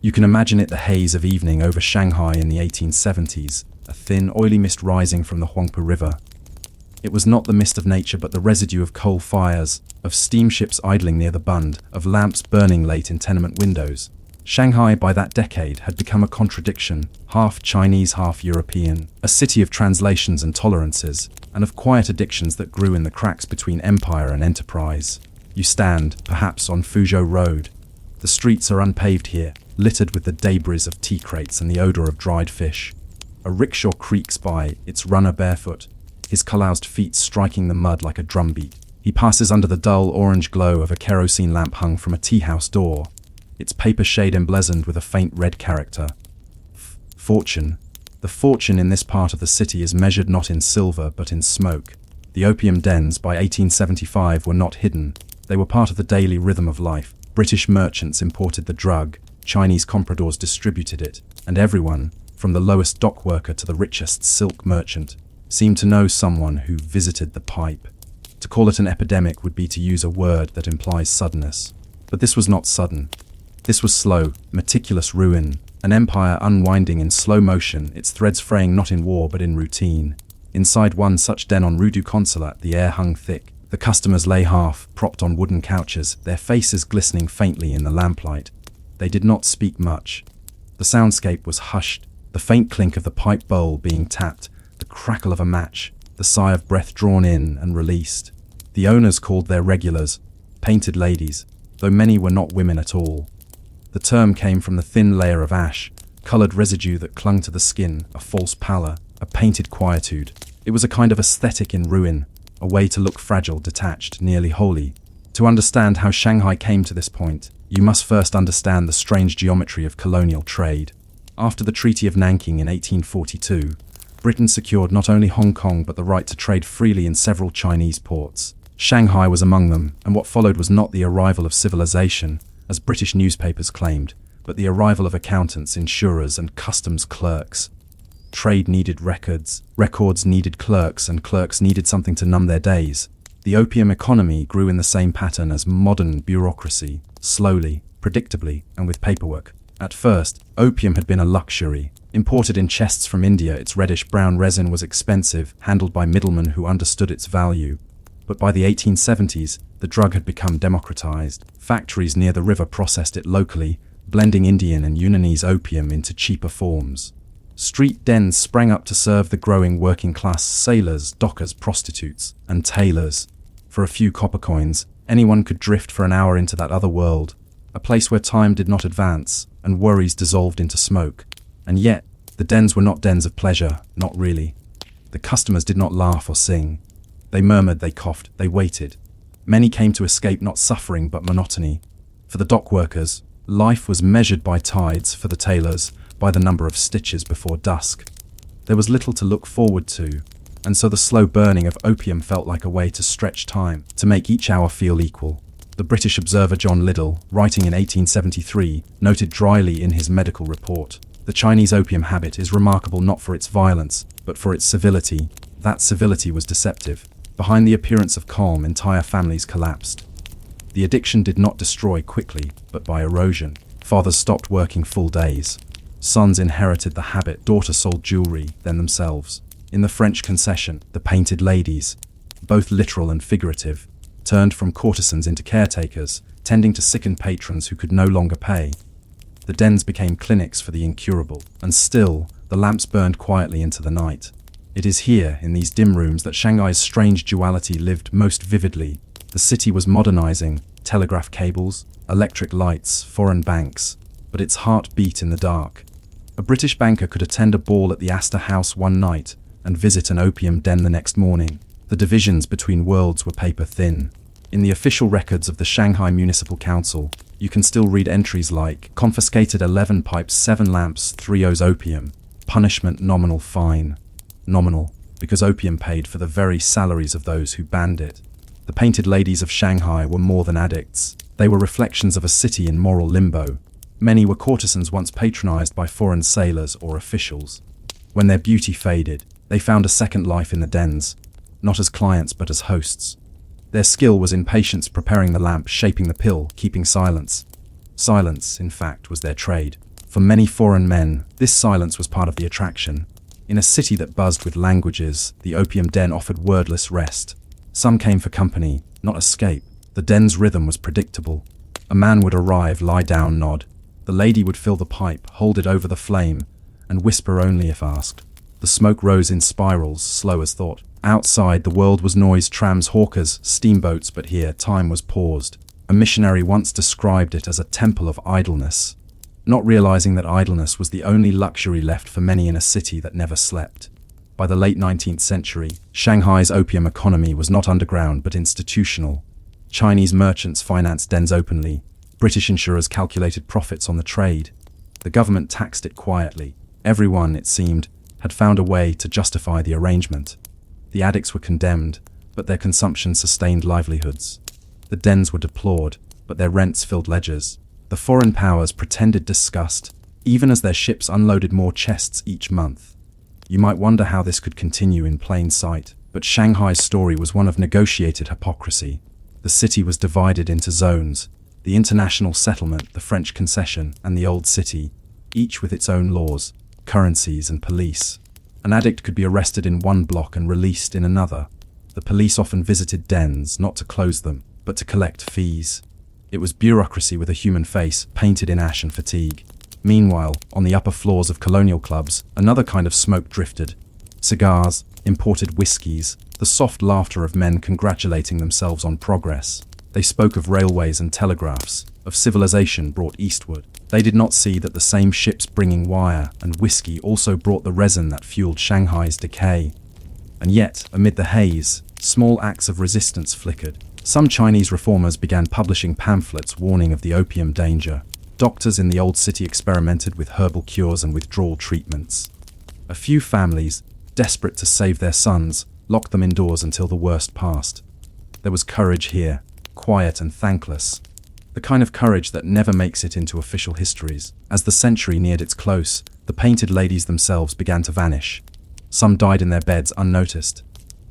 You can imagine it, the haze of evening over Shanghai in the 1870s, a thin, oily mist rising from the Huangpu River. It was not the mist of nature but the residue of coal fires, of steamships idling near the Bund, of lamps burning late in tenement windows. Shanghai by that decade had become a contradiction, half Chinese, half European, a city of translations and tolerances, and of quiet addictions that grew in the cracks between empire and enterprise. You stand, perhaps, on Fuzhou Road. The streets are unpaved here, littered with the debris of tea crates and the odor of dried fish. A rickshaw creaks by, its runner barefoot, his calloused feet striking the mud like a drumbeat. He passes under the dull orange glow of a kerosene lamp hung from a tea-house door, its paper shade emblazoned with a faint red character. Fortune. The fortune in this part of the city is measured not in silver but in smoke. The opium dens by 1875 were not hidden. They were part of the daily rhythm of life. British merchants imported the drug, Chinese compradors distributed it, and everyone, from the lowest dock worker to the richest silk merchant, seemed to know someone who visited the pipe. To call it an epidemic would be to use a word that implies suddenness. But this was not sudden. This was slow, meticulous ruin, an empire unwinding in slow motion, its threads fraying not in war but in routine. Inside one such den on Rue du Consulat, the air hung thick. The customers lay half, propped on wooden couches, their faces glistening faintly in the lamplight. They did not speak much. The soundscape was hushed, the faint clink of the pipe bowl being tapped, the crackle of a match, the sigh of breath drawn in and released. The owners called their regulars painted ladies, though many were not women at all. The term came from the thin layer of ash, coloured residue that clung to the skin, a false pallor, a painted quietude. It was a kind of aesthetic in ruin, a way to look fragile, detached, nearly holy. To understand how Shanghai came to this point, you must first understand the strange geometry of colonial trade. After the Treaty of Nanking in 1842, Britain secured not only Hong Kong but the right to trade freely in several Chinese ports. Shanghai was among them, and what followed was not the arrival of civilization, as British newspapers claimed, but the arrival of accountants, insurers, and customs clerks. Trade needed records, records needed clerks, and clerks needed something to numb their days. The opium economy grew in the same pattern as modern bureaucracy, slowly, predictably, and with paperwork. At first, opium had been a luxury. Imported in chests from India, its reddish-brown resin was expensive, handled by middlemen who understood its value. But by the 1870s, the drug had become democratized. Factories near the river processed it locally, blending Indian and Yunanese opium into cheaper forms. Street dens sprang up to serve the growing working-class sailors, dockers, prostitutes, and tailors. For a few copper coins, anyone could drift for an hour into that other world, a place where time did not advance and worries dissolved into smoke. And yet, the dens were not dens of pleasure, not really. The customers did not laugh or sing. They murmured, they coughed, they waited. Many came to escape not suffering but monotony. For the dock workers, life was measured by tides; for the tailors, by the number of stitches before dusk. There was little to look forward to, and so the slow burning of opium felt like a way to stretch time, to make each hour feel equal. The British observer John Liddell, writing in 1873, noted dryly in his medical report, "The Chinese opium habit is remarkable not for its violence, but for its civility." That civility was deceptive. Behind the appearance of calm, entire families collapsed. The addiction did not destroy quickly, but by erosion. Fathers stopped working full days. Sons inherited the habit, daughters sold jewelry, then themselves. In the French Concession, the painted ladies, both literal and figurative, turned from courtesans into caretakers, tending to sickened patrons who could no longer pay. The dens became clinics for the incurable, and still, the lamps burned quietly into the night. It is here, in these dim rooms, that Shanghai's strange duality lived most vividly. The city was modernizing, telegraph cables, electric lights, foreign banks, but its heart beat in the dark. A British banker could attend a ball at the Astor House one night and visit an opium den the next morning. The divisions between worlds were paper thin. In the official records of the Shanghai Municipal Council, you can still read entries like, confiscated 11 pipes, 7 lamps, 3 O's opium, punishment nominal fine. Nominal, because opium paid for the very salaries of those who banned it. The painted ladies of Shanghai were more than addicts. They were reflections of a city in moral limbo. Many were courtesans once patronized by foreign sailors or officials. When their beauty faded, they found a second life in the dens, not as clients but as hosts. Their skill was in patience, preparing the lamp, shaping the pill, keeping silence. Silence, in fact, was their trade. For many foreign men, this silence was part of the attraction. In a city that buzzed with languages, the opium den offered wordless rest. Some came for company, not escape. The den's rhythm was predictable. A man would arrive, lie down, nod. The lady would fill the pipe, hold it over the flame, and whisper only if asked. The smoke rose in spirals, slow as thought. Outside, the world was noise, trams, hawkers, steamboats, but here time was paused. A missionary once described it as a temple of idleness, not realizing that idleness was the only luxury left for many in a city that never slept. By the late 19th century, Shanghai's opium economy was not underground but institutional. Chinese merchants financed dens openly. British insurers calculated profits on the trade. The government taxed it quietly. Everyone, it seemed, had found a way to justify the arrangement. The addicts were condemned, but their consumption sustained livelihoods. The dens were deplored, but their rents filled ledgers. The foreign powers pretended disgust, even as their ships unloaded more chests each month. You might wonder how this could continue in plain sight, but Shanghai's story was one of negotiated hypocrisy. The city was divided into zones: the international settlement, the French Concession, and the old city, each with its own laws, currencies, and police. An addict could be arrested in one block and released in another. The police often visited dens, not to close them, but to collect fees. It was bureaucracy with a human face, painted in ash and fatigue. Meanwhile, on the upper floors of Colonial clubs, another kind of smoke drifted. Cigars, imported whiskies, the soft laughter of men congratulating themselves on progress. They spoke of railways and telegraphs, of civilization brought eastward. They did not see that the same ships bringing wire and whiskey also brought the resin that fueled Shanghai's decay. And yet, amid the haze, small acts of resistance flickered. Some Chinese reformers began publishing pamphlets warning of the opium danger. Doctors in the old city experimented with herbal cures and withdrawal treatments. A few families, desperate to save their sons, locked them indoors until the worst passed. There was courage here, quiet and thankless. The kind of courage that never makes it into official histories. As the century neared its close, the painted ladies themselves began to vanish. Some died in their beds unnoticed.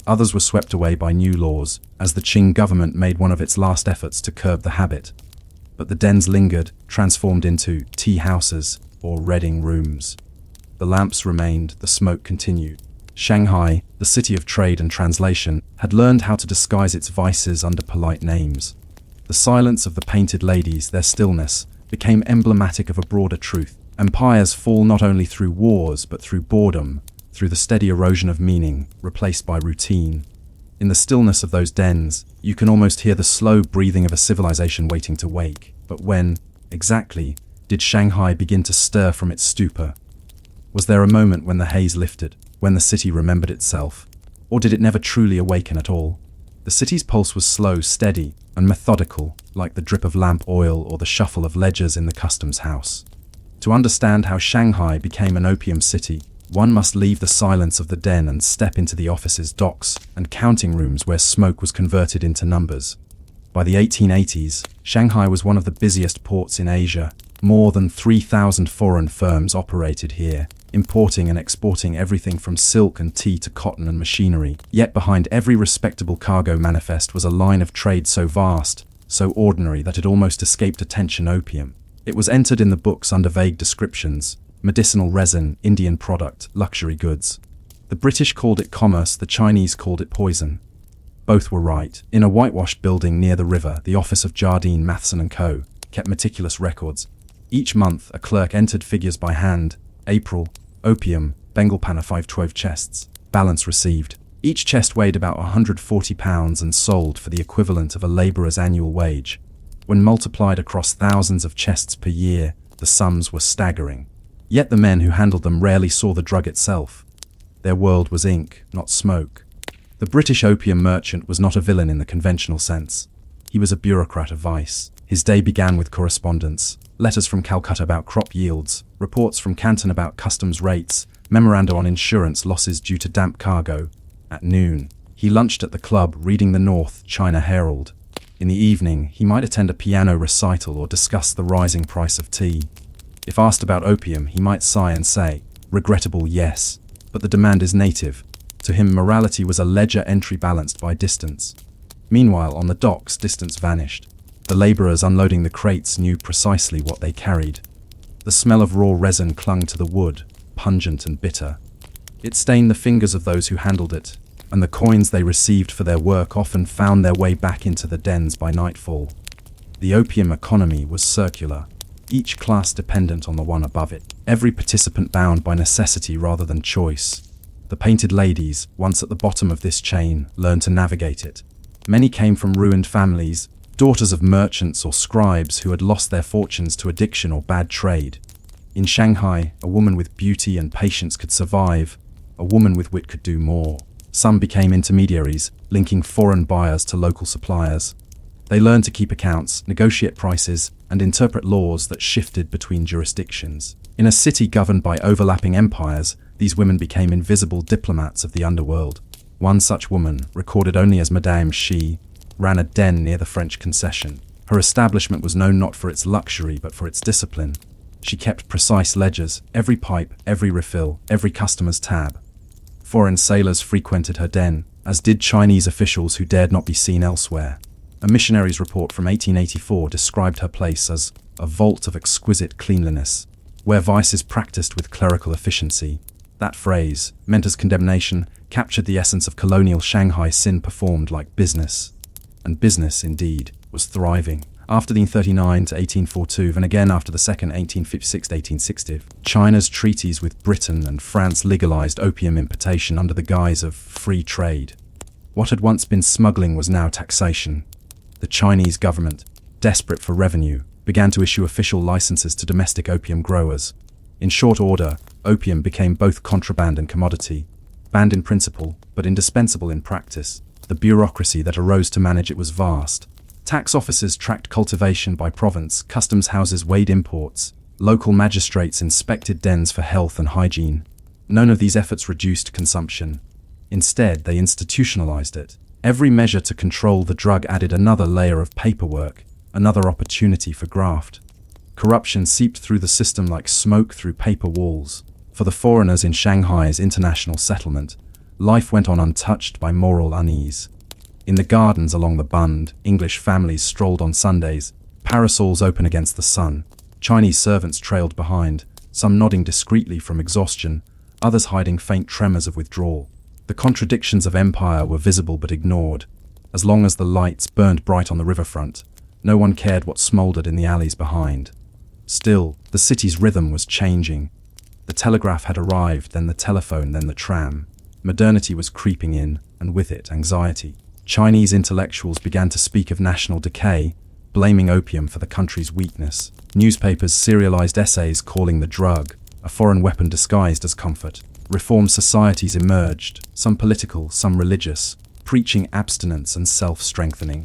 Others were swept away by new laws, as the Qing government made one of its last efforts to curb the habit. But the dens lingered, transformed into tea houses or reading rooms. The lamps remained, the smoke continued. Shanghai, the city of trade and translation, had learned how to disguise its vices under polite names. The silence of the painted ladies, their stillness, became emblematic of a broader truth. Empires fall not only through wars, but through boredom, through the steady erosion of meaning, replaced by routine. In the stillness of those dens, you can almost hear the slow breathing of a civilization waiting to wake. But when, exactly, did Shanghai begin to stir from its stupor? Was there a moment when the haze lifted, when the city remembered itself? Or did it never truly awaken at all? The city's pulse was slow, steady, and methodical, like the drip of lamp oil or the shuffle of ledgers in the customs house. To understand how Shanghai became an opium city, one must leave the silence of the den and step into the offices, docks, and counting rooms where smoke was converted into numbers. By the 1880s, Shanghai was one of the busiest ports in Asia. More than 3,000 foreign firms operated here, importing and exporting everything from silk and tea to cotton and machinery. Yet behind every respectable cargo manifest was a line of trade so vast, so ordinary that it almost escaped attention: opium. It was entered in the books under vague descriptions: medicinal resin, Indian product, luxury goods. The British called it commerce, the Chinese called it poison. Both were right. In a whitewashed building near the river, the office of Jardine, Matheson & Co. kept meticulous records. Each month, a clerk entered figures by hand. April, opium, Bengal panna 512 chests. Balance received. Each chest weighed about 140 pounds and sold for the equivalent of a labourer's annual wage. When multiplied across thousands of chests per year, the sums were staggering. Yet the men who handled them rarely saw the drug itself. Their world was ink, not smoke. The British opium merchant was not a villain in the conventional sense. He was a bureaucrat of vice. His day began with correspondence, letters from Calcutta about crop yields, reports from Canton about customs rates, memoranda on insurance losses due to damp cargo. At noon, he lunched at the club reading the North China Herald. In the evening, he might attend a piano recital or discuss the rising price of tea. If asked about opium, he might sigh and say, "Regrettable, yes, but the demand is native." To him, morality was a ledger entry balanced by distance. Meanwhile, on the docks, distance vanished. The labourers unloading the crates knew precisely what they carried. The smell of raw resin clung to the wood, pungent and bitter. It stained the fingers of those who handled it, and the coins they received for their work often found their way back into the dens by nightfall. The opium economy was circular, each class dependent on the one above it, every participant bound by necessity rather than choice. The painted ladies, once at the bottom of this chain, learned to navigate it. Many came from ruined families, daughters of merchants or scribes who had lost their fortunes to addiction or bad trade. In Shanghai, a woman with beauty and patience could survive, a woman with wit could do more. Some became intermediaries, linking foreign buyers to local suppliers. They learned to keep accounts, negotiate prices, and interpret laws that shifted between jurisdictions. In a city governed by overlapping empires, these women became invisible diplomats of the underworld. One such woman, recorded only as Madame Xi, ran a den near the French Concession. Her establishment was known not for its luxury but for its discipline. She kept precise ledgers, every pipe, every refill, every customer's tab. Foreign sailors frequented her den, as did Chinese officials who dared not be seen elsewhere. A missionary's report from 1884 described her place as a vault of exquisite cleanliness, where vice is practiced with clerical efficiency. That phrase, meant as condemnation, captured the essence of colonial Shanghai sin performed like business. And business, indeed, was thriving. After the 1839 to 1842, and again after the second 1856 to 1860, China's treaties with Britain and France legalized opium importation under the guise of free trade. What had once been smuggling was now taxation. The Chinese government, desperate for revenue, began to issue official licenses to domestic opium growers. In short order, opium became both contraband and commodity, banned in principle, but indispensable in practice. The bureaucracy that arose to manage it was vast. Tax officers tracked cultivation by province, customs houses weighed imports, local magistrates inspected dens for health and hygiene. None of these efforts reduced consumption. Instead, they institutionalized it. Every measure to control the drug added another layer of paperwork, another opportunity for graft. Corruption seeped through the system like smoke through paper walls. For the foreigners in Shanghai's international settlement, life went on untouched by moral unease. In the gardens along the Bund, English families strolled on Sundays, parasols open against the sun. Chinese servants trailed behind, some nodding discreetly from exhaustion, others hiding faint tremors of withdrawal. The contradictions of empire were visible but ignored. As long as the lights burned bright on the riverfront, no one cared what smoldered in the alleys behind. Still, the city's rhythm was changing. The telegraph had arrived, then the telephone, then the tram. Modernity was creeping in, and with it, anxiety. Chinese intellectuals began to speak of national decay, blaming opium for the country's weakness. Newspapers serialized essays calling the drug a foreign weapon disguised as comfort. Reformed societies emerged, some political, some religious, preaching abstinence and self-strengthening.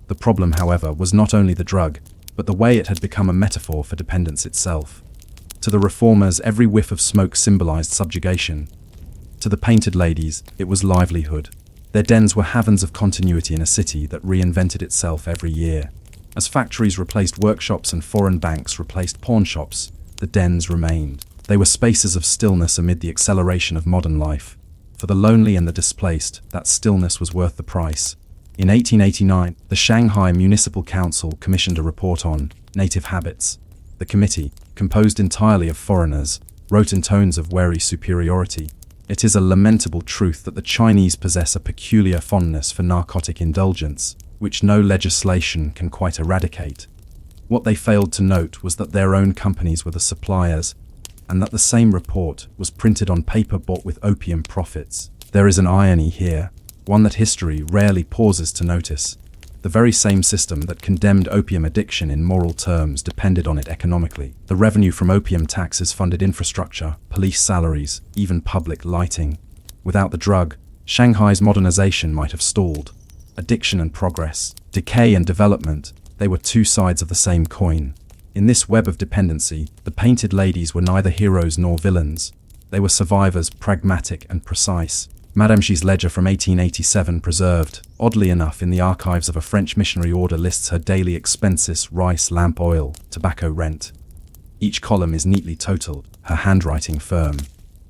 The problem, however, was not only the drug, but the way it had become a metaphor for dependence itself. To the reformers, every whiff of smoke symbolized subjugation. To the painted ladies, it was livelihood. Their dens were havens of continuity in a city that reinvented itself every year. As factories replaced workshops and foreign banks replaced pawn shops, the dens remained. They were spaces of stillness amid the acceleration of modern life. For the lonely and the displaced, that stillness was worth the price. In 1889, the Shanghai Municipal Council commissioned a report on native habits. The committee, composed entirely of foreigners, wrote in tones of wary superiority. It is a lamentable truth that the Chinese possess a peculiar fondness for narcotic indulgence, which no legislation can quite eradicate. What they failed to note was that their own companies were the suppliers, and that the same report was printed on paper bought with opium profits. There is an irony here, one that history rarely pauses to notice. The very same system that condemned opium addiction in moral terms depended on it economically. The revenue from opium taxes funded infrastructure, police salaries, even public lighting. Without the drug, Shanghai's modernization might have stalled. Addiction and progress, decay and development, they were two sides of the same coin. In this web of dependency, the painted ladies were neither heroes nor villains. They were survivors, pragmatic and precise. Madame Xi's ledger from 1887, preserved, oddly enough, in the archives of a French missionary order, lists her daily expenses: rice, lamp oil, tobacco, rent. Each column is neatly totaled, her handwriting firm.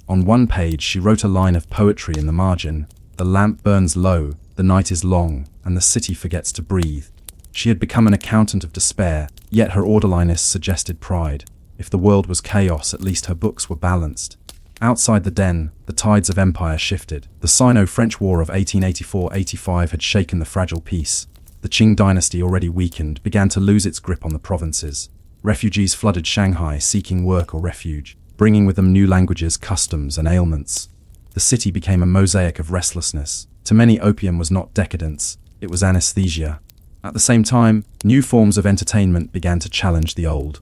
On one page she wrote a line of poetry in the margin: "The lamp burns low, the night is long, and the city forgets to breathe." She had become an accountant of despair, yet her orderliness suggested pride. If the world was chaos, at least her books were balanced. Outside the den, the tides of empire shifted. The Sino-French War of 1884-85 had shaken the fragile peace. The Qing dynasty, already weakened, began to lose its grip on the provinces. Refugees flooded Shanghai, seeking work or refuge, bringing with them new languages, customs, and ailments. The city became a mosaic of restlessness. To many, opium was not decadence, it was anesthesia. At the same time, new forms of entertainment began to challenge the old.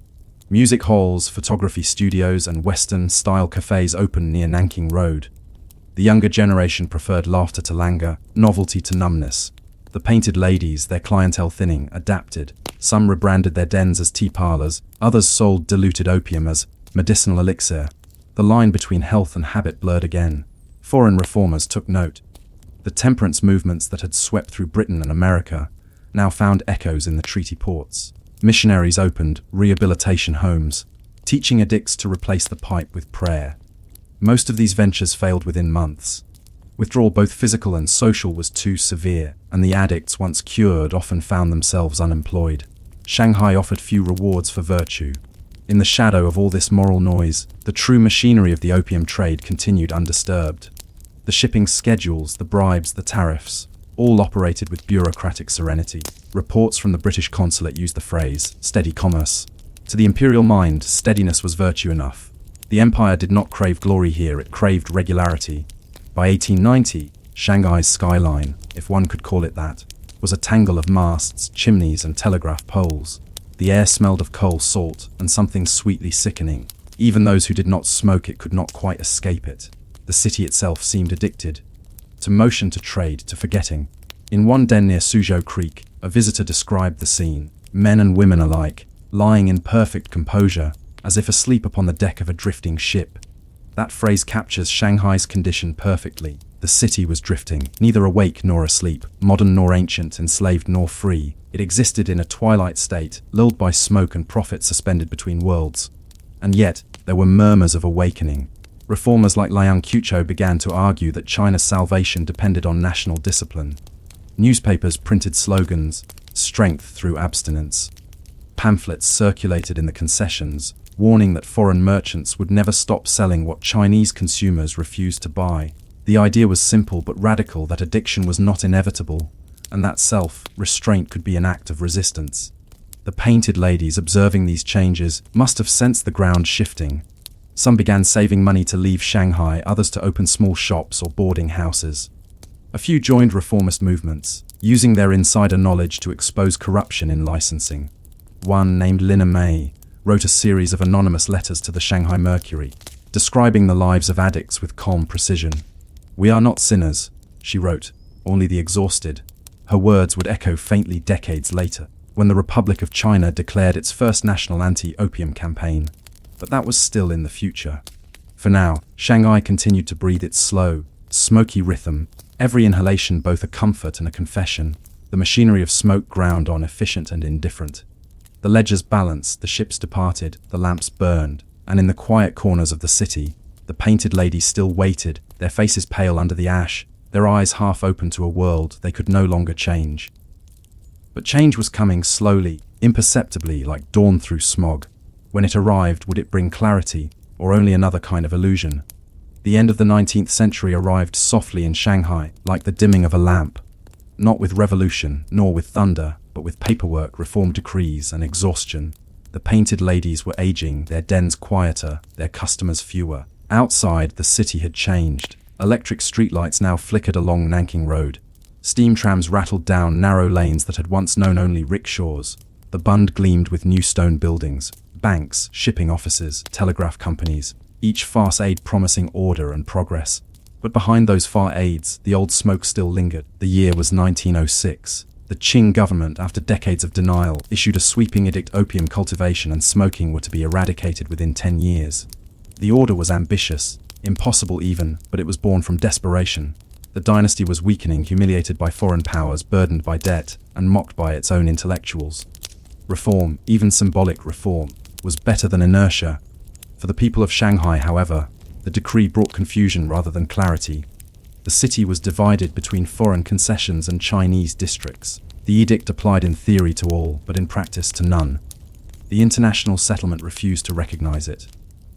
Music halls, photography studios, and Western-style cafes opened near Nanking Road. The younger generation preferred laughter to languor, novelty to numbness. The Painted Ladies, their clientele thinning, adapted. Some rebranded their dens as tea parlors, others sold diluted opium as medicinal elixir. The line between health and habit blurred again. Foreign reformers took note. The temperance movements that had swept through Britain and America now found echoes in the treaty ports. Missionaries opened rehabilitation homes, teaching addicts to replace the pipe with prayer. Most of these ventures failed within months. Withdrawal, both physical and social, was too severe, and the addicts, once cured, often found themselves unemployed. Shanghai offered few rewards for virtue. In the shadow of all this moral noise, the true machinery of the opium trade continued undisturbed. The shipping schedules, the bribes, the tariffs, all operated with bureaucratic serenity. Reports from the British consulate used the phrase, steady commerce. To the imperial mind, steadiness was virtue enough. The empire did not crave glory here, it craved regularity. By 1890, Shanghai's skyline, if one could call it that, was a tangle of masts, chimneys, and telegraph poles. The air smelled of coal, salt, and something sweetly sickening. Even those who did not smoke it could not quite escape it. The city itself seemed addicted. To motion, to trade, to forgetting. In one den near Suzhou Creek, a visitor described the scene, men and women alike, lying in perfect composure, as if asleep upon the deck of a drifting ship. That phrase captures Shanghai's condition perfectly. The city was drifting, neither awake nor asleep, modern nor ancient, enslaved nor free. It existed in a twilight state, lulled by smoke and profit suspended between worlds. And yet, there were murmurs of awakening. Reformers like Liang Qiuqiu began to argue that China's salvation depended on national discipline. Newspapers printed slogans, strength through abstinence. Pamphlets circulated in the concessions, warning that foreign merchants would never stop selling what Chinese consumers refused to buy. The idea was simple but radical, that addiction was not inevitable, and that self-restraint could be an act of resistance. The Painted Ladies, observing these changes, must have sensed the ground shifting. Some began saving money to leave Shanghai, others to open small shops or boarding houses. A few joined reformist movements, using their insider knowledge to expose corruption in licensing. One, named Lina Mei, wrote a series of anonymous letters to the Shanghai Mercury, describing the lives of addicts with calm precision. "We are not sinners," she wrote, "only the exhausted." Her words would echo faintly decades later, when the Republic of China declared its first national anti-opium campaign. But that was still in the future. For now, Shanghai continued to breathe its slow, smoky rhythm, every inhalation both a comfort and a confession. The machinery of smoke ground on, efficient and indifferent. The ledgers balanced, the ships departed, the lamps burned, and in the quiet corners of the city, the Painted Ladies still waited, their faces pale under the ash, their eyes half open to a world they could no longer change. But change was coming slowly, imperceptibly, like dawn through smog. When it arrived, would it bring clarity, or only another kind of illusion? The end of the 19th century arrived softly in Shanghai, like the dimming of a lamp. Not with revolution, nor with thunder, but with paperwork, reform decrees, and exhaustion. The Painted Ladies were aging, their dens quieter, their customers fewer. Outside, the city had changed. Electric streetlights now flickered along Nanking Road. Steam trams rattled down narrow lanes that had once known only rickshaws. The Bund gleamed with new stone buildings, banks, shipping offices, telegraph companies, each farce aid promising order and progress. But behind those far aids, the old smoke still lingered. The year was 1906. The Qing government, after decades of denial, issued a sweeping edict: opium cultivation and smoking were to be eradicated within 10 years. The order was ambitious, impossible even, but it was born from desperation. The dynasty was weakening, humiliated by foreign powers, burdened by debt, and mocked by its own intellectuals. Reform, even symbolic reform, was better than inertia. For the people of Shanghai, however, the decree brought confusion rather than clarity. The city was divided between foreign concessions and Chinese districts. The edict applied in theory to all, but in practice to none. The international settlement refused to recognize it.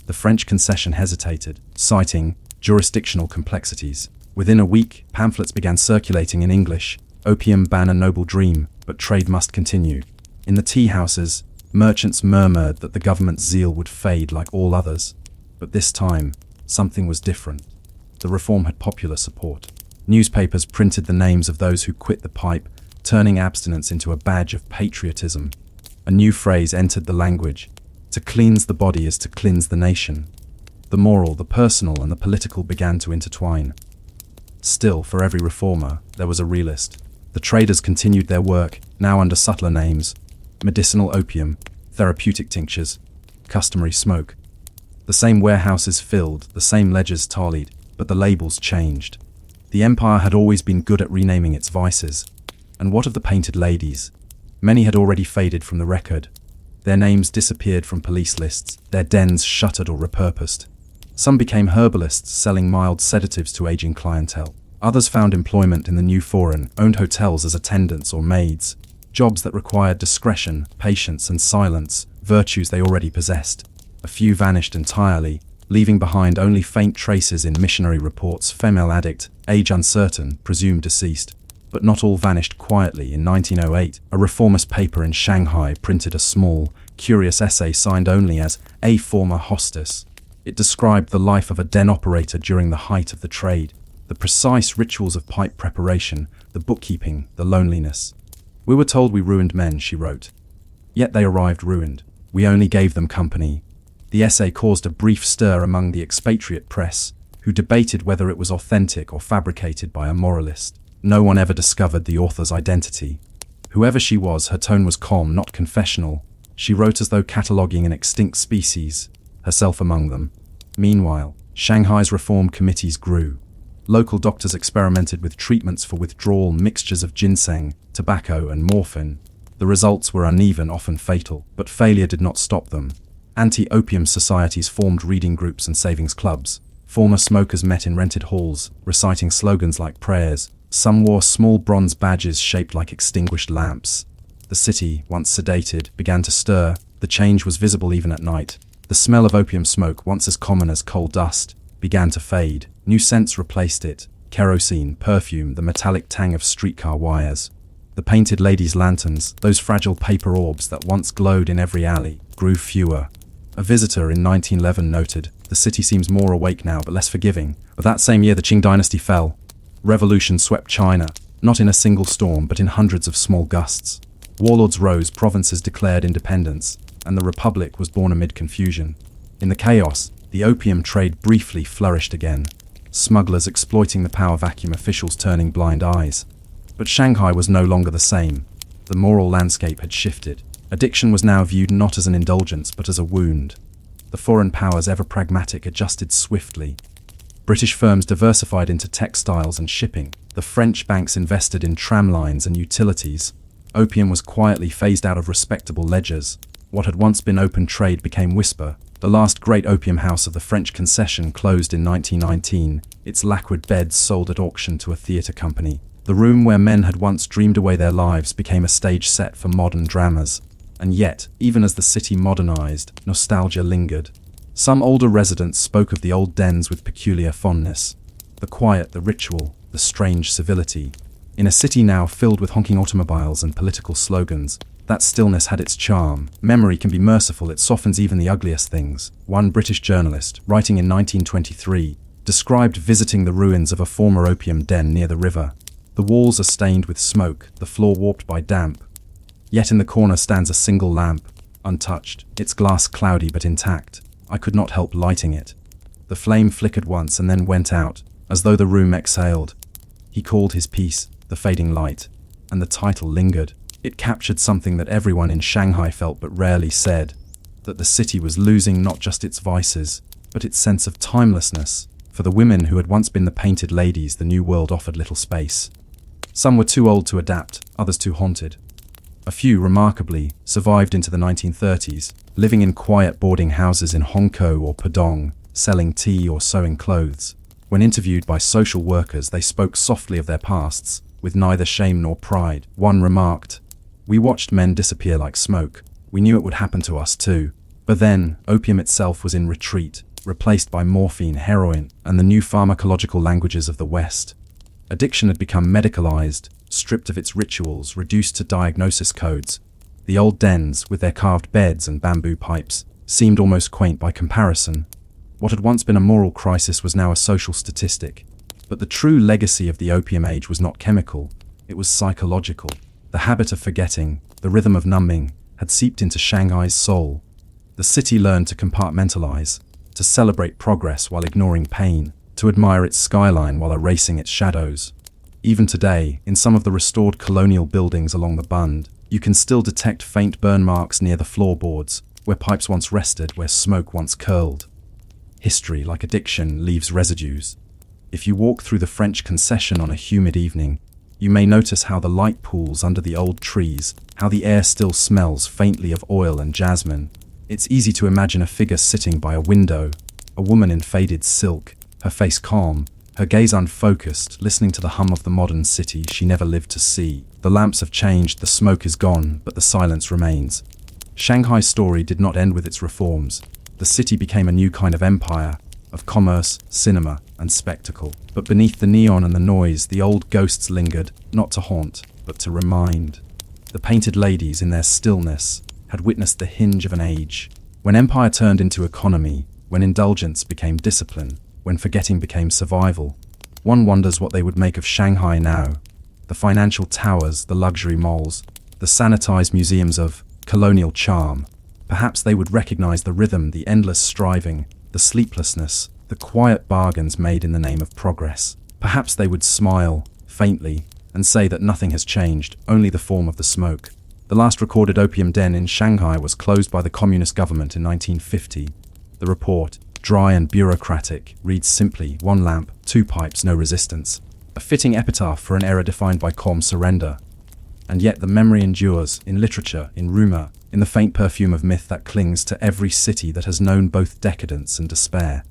The French Concession hesitated, citing jurisdictional complexities. Within a week, pamphlets began circulating in English. Opium ban a noble dream, but trade must continue. In the tea houses, merchants murmured that the government's zeal would fade like all others. But this time, something was different. The reform had popular support. Newspapers printed the names of those who quit the pipe, turning abstinence into a badge of patriotism. A new phrase entered the language: to cleanse the body is to cleanse the nation. The moral, the personal, and the political began to intertwine. Still, for every reformer, there was a realist. The traders continued their work, now under subtler names: medicinal opium, therapeutic tinctures, customary smoke. The same warehouses filled, the same ledgers tallied, but the labels changed. The empire had always been good at renaming its vices. And what of the Painted Ladies? Many had already faded from the record. Their names disappeared from police lists, their dens shuttered or repurposed. Some became herbalists selling mild sedatives to aging clientele. Others found employment in the new foreign, owned hotels as attendants or maids, jobs that required discretion, patience, and silence, virtues they already possessed. A few vanished entirely, leaving behind only faint traces in missionary reports: female addict, age uncertain, presumed deceased. But not all vanished quietly. In 1908, a reformist paper in Shanghai printed a small, curious essay signed only as "A Former Hostess." It described the life of a den operator during the height of the trade, the precise rituals of pipe preparation, the bookkeeping, the loneliness. "We were told we ruined men," she wrote. "Yet they arrived ruined. We only gave them company." The essay caused a brief stir among the expatriate press, who debated whether it was authentic or fabricated by a moralist. No one ever discovered the author's identity. Whoever she was, her tone was calm, not confessional. She wrote as though cataloguing an extinct species, herself among them. Meanwhile, Shanghai's reform committees grew. Local doctors experimented with treatments for withdrawal, mixtures of ginseng, tobacco, and morphine. The results were uneven, often fatal, but failure did not stop them. Anti-opium societies formed reading groups and savings clubs. Former smokers met in rented halls, reciting slogans like prayers. Some wore small bronze badges shaped like extinguished lamps. The city, once sedated, began to stir. The change was visible even at night. The smell of opium smoke, once as common as coal dust, began to fade. New scents replaced it: kerosene, perfume, the metallic tang of streetcar wires. The Painted Ladies' lanterns, those fragile paper orbs that once glowed in every alley, grew fewer. A visitor in 1911 noted, "The city seems more awake now, but less forgiving." But that same year the Qing dynasty fell. Revolution swept China, not in a single storm, but in hundreds of small gusts. Warlords rose, provinces declared independence, and the republic was born amid confusion. In the chaos, the opium trade briefly flourished again. Smugglers exploiting the power vacuum, officials turning blind eyes. But Shanghai was no longer the same. The moral landscape had shifted. Addiction was now viewed not as an indulgence, but as a wound. The foreign powers, ever pragmatic, adjusted swiftly. British firms diversified into textiles and shipping. The French banks invested in tramlines and utilities. Opium was quietly phased out of respectable ledgers. What had once been open trade became whisper. The last great opium house of the French Concession closed in 1919, its lacquered beds sold at auction to a theatre company. The room where men had once dreamed away their lives became a stage set for modern dramas. And yet, even as the city modernized, nostalgia lingered. Some older residents spoke of the old dens with peculiar fondness. The quiet, the ritual, the strange civility. In a city now filled with honking automobiles and political slogans, that stillness had its charm. Memory can be merciful, it softens even the ugliest things. One British journalist, writing in 1923, described visiting the ruins of a former opium den near the river. The walls are stained with smoke, the floor warped by damp. Yet in the corner stands a single lamp, untouched, its glass cloudy but intact. I could not help lighting it. The flame flickered once and then went out, as though the room exhaled. He called his piece "The Fading Light," and the title lingered. It captured something that everyone in Shanghai felt but rarely said, that the city was losing not just its vices, but its sense of timelessness. For the women who had once been the Painted Ladies, the new world offered little space. Some were too old to adapt, others too haunted. A few, remarkably, survived into the 1930s, living in quiet boarding houses in Hongkou or Pudong, selling tea or sewing clothes. When interviewed by social workers, they spoke softly of their pasts, with neither shame nor pride. One remarked, "We watched men disappear like smoke. We knew it would happen to us too. But then, opium itself was in retreat, replaced by morphine, heroin, and the new pharmacological languages of the West. Addiction had become medicalized, stripped of its rituals, reduced to diagnosis codes. The old dens, with their carved beds and bamboo pipes, seemed almost quaint by comparison. What had once been a moral crisis was now a social statistic. But the true legacy of the opium age was not chemical, it was psychological. The habit of forgetting, the rhythm of numbing, had seeped into Shanghai's soul. The city learned to compartmentalize, to celebrate progress while ignoring pain, to admire its skyline while erasing its shadows. Even today, in some of the restored colonial buildings along the Bund, you can still detect faint burn marks near the floorboards, where pipes once rested, where smoke once curled. History, like addiction, leaves residues. If you walk through the French Concession on a humid evening, you may notice how the light pools under the old trees, how the air still smells faintly of oil and jasmine. It's easy to imagine a figure sitting by a window, a woman in faded silk, her face calm, her gaze unfocused, listening to the hum of the modern city she never lived to see. The lamps have changed, the smoke is gone, but the silence remains. Shanghai's story did not end with its reforms. The city became a new kind of empire, of commerce, cinema, and spectacle. But beneath the neon and the noise, the old ghosts lingered, not to haunt, but to remind. The painted ladies, in their stillness, had witnessed the hinge of an age. When empire turned into economy, when indulgence became discipline, when forgetting became survival, one wonders what they would make of Shanghai now. The financial towers, the luxury malls, the sanitized museums of colonial charm. Perhaps they would recognize the rhythm, the endless striving, the sleeplessness, the quiet bargains made in the name of progress. Perhaps they would smile, faintly, and say that nothing has changed, only the form of the smoke. The last recorded opium den in Shanghai was closed by the communist government in 1950. The report, dry and bureaucratic, reads simply, 1 lamp, 2 pipes, no resistance. A fitting epitaph for an era defined by calm surrender. And yet the memory endures, in literature, in rumor, in the faint perfume of myth that clings to every city that has known both decadence and despair.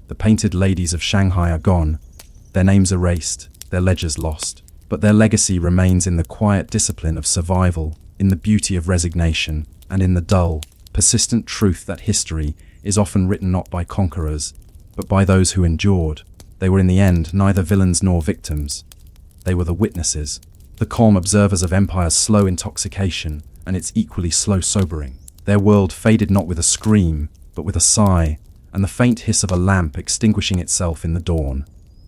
The painted ladies of Shanghai are gone, their names erased, their ledgers lost, but their legacy remains in the quiet discipline of survival, in the beauty of resignation, and in the dull, persistent truth that history is often written not by conquerors, but by those who endured. They were in the end neither villains nor victims. They were the witnesses, the calm observers of empire's slow intoxication and its equally slow sobering. Their world faded not with a scream, but with a sigh, and the faint hiss of a lamp extinguishing itself in the dawn.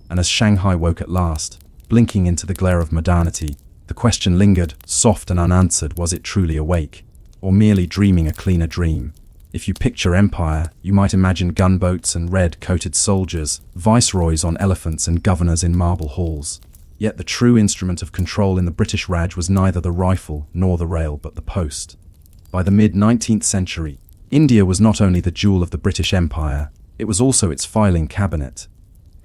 And as Shanghai woke at last, blinking into the glare of modernity, the question lingered, soft and unanswered: was it truly awake, or merely dreaming a cleaner dream? If you picture empire, you might imagine gunboats and red-coated soldiers, viceroys on elephants and governors in marble halls. Yet the true instrument of control in the British Raj was neither the rifle nor the rail but the post. By the mid-19th century, India was not only the jewel of the British Empire, it was also its filing cabinet.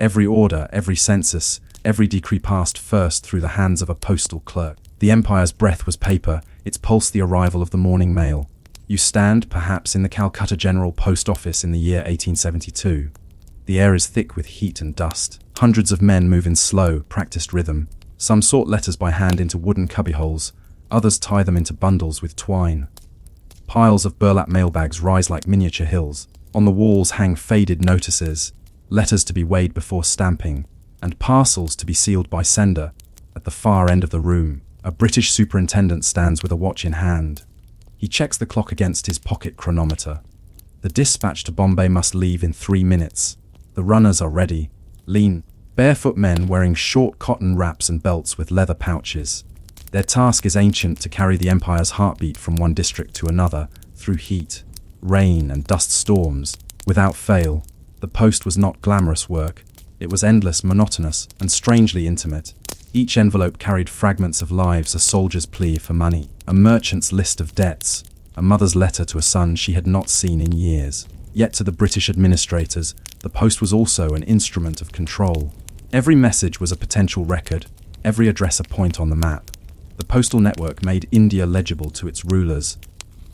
Every order, every census, every decree passed first through the hands of a postal clerk. The empire's breath was paper, its pulse the arrival of the morning mail. You stand, perhaps, in the Calcutta General Post Office in the year 1872. The air is thick with heat and dust. Hundreds of men move in slow, practiced rhythm. Some sort letters by hand into wooden cubbyholes, others tie them into bundles with twine. Piles of burlap mailbags rise like miniature hills. On the walls hang faded notices, letters to be weighed before stamping, and parcels to be sealed by sender. At the far end of the room, a British superintendent stands with a watch in hand. He checks the clock against his pocket chronometer. The dispatch to Bombay must leave in 3 minutes. The runners are ready, lean, barefoot men wearing short cotton wraps and belts with leather pouches. Their task is ancient: to carry the empire's heartbeat from one district to another, through heat, rain, and dust storms, without fail. The post was not glamorous work. It was endless, monotonous, and strangely intimate. Each envelope carried fragments of lives: a soldier's plea for money, a merchant's list of debts, a mother's letter to a son she had not seen in years. Yet to the British administrators, the post was also an instrument of control. Every message was a potential record, every address a point on the map. The postal network made India legible to its rulers,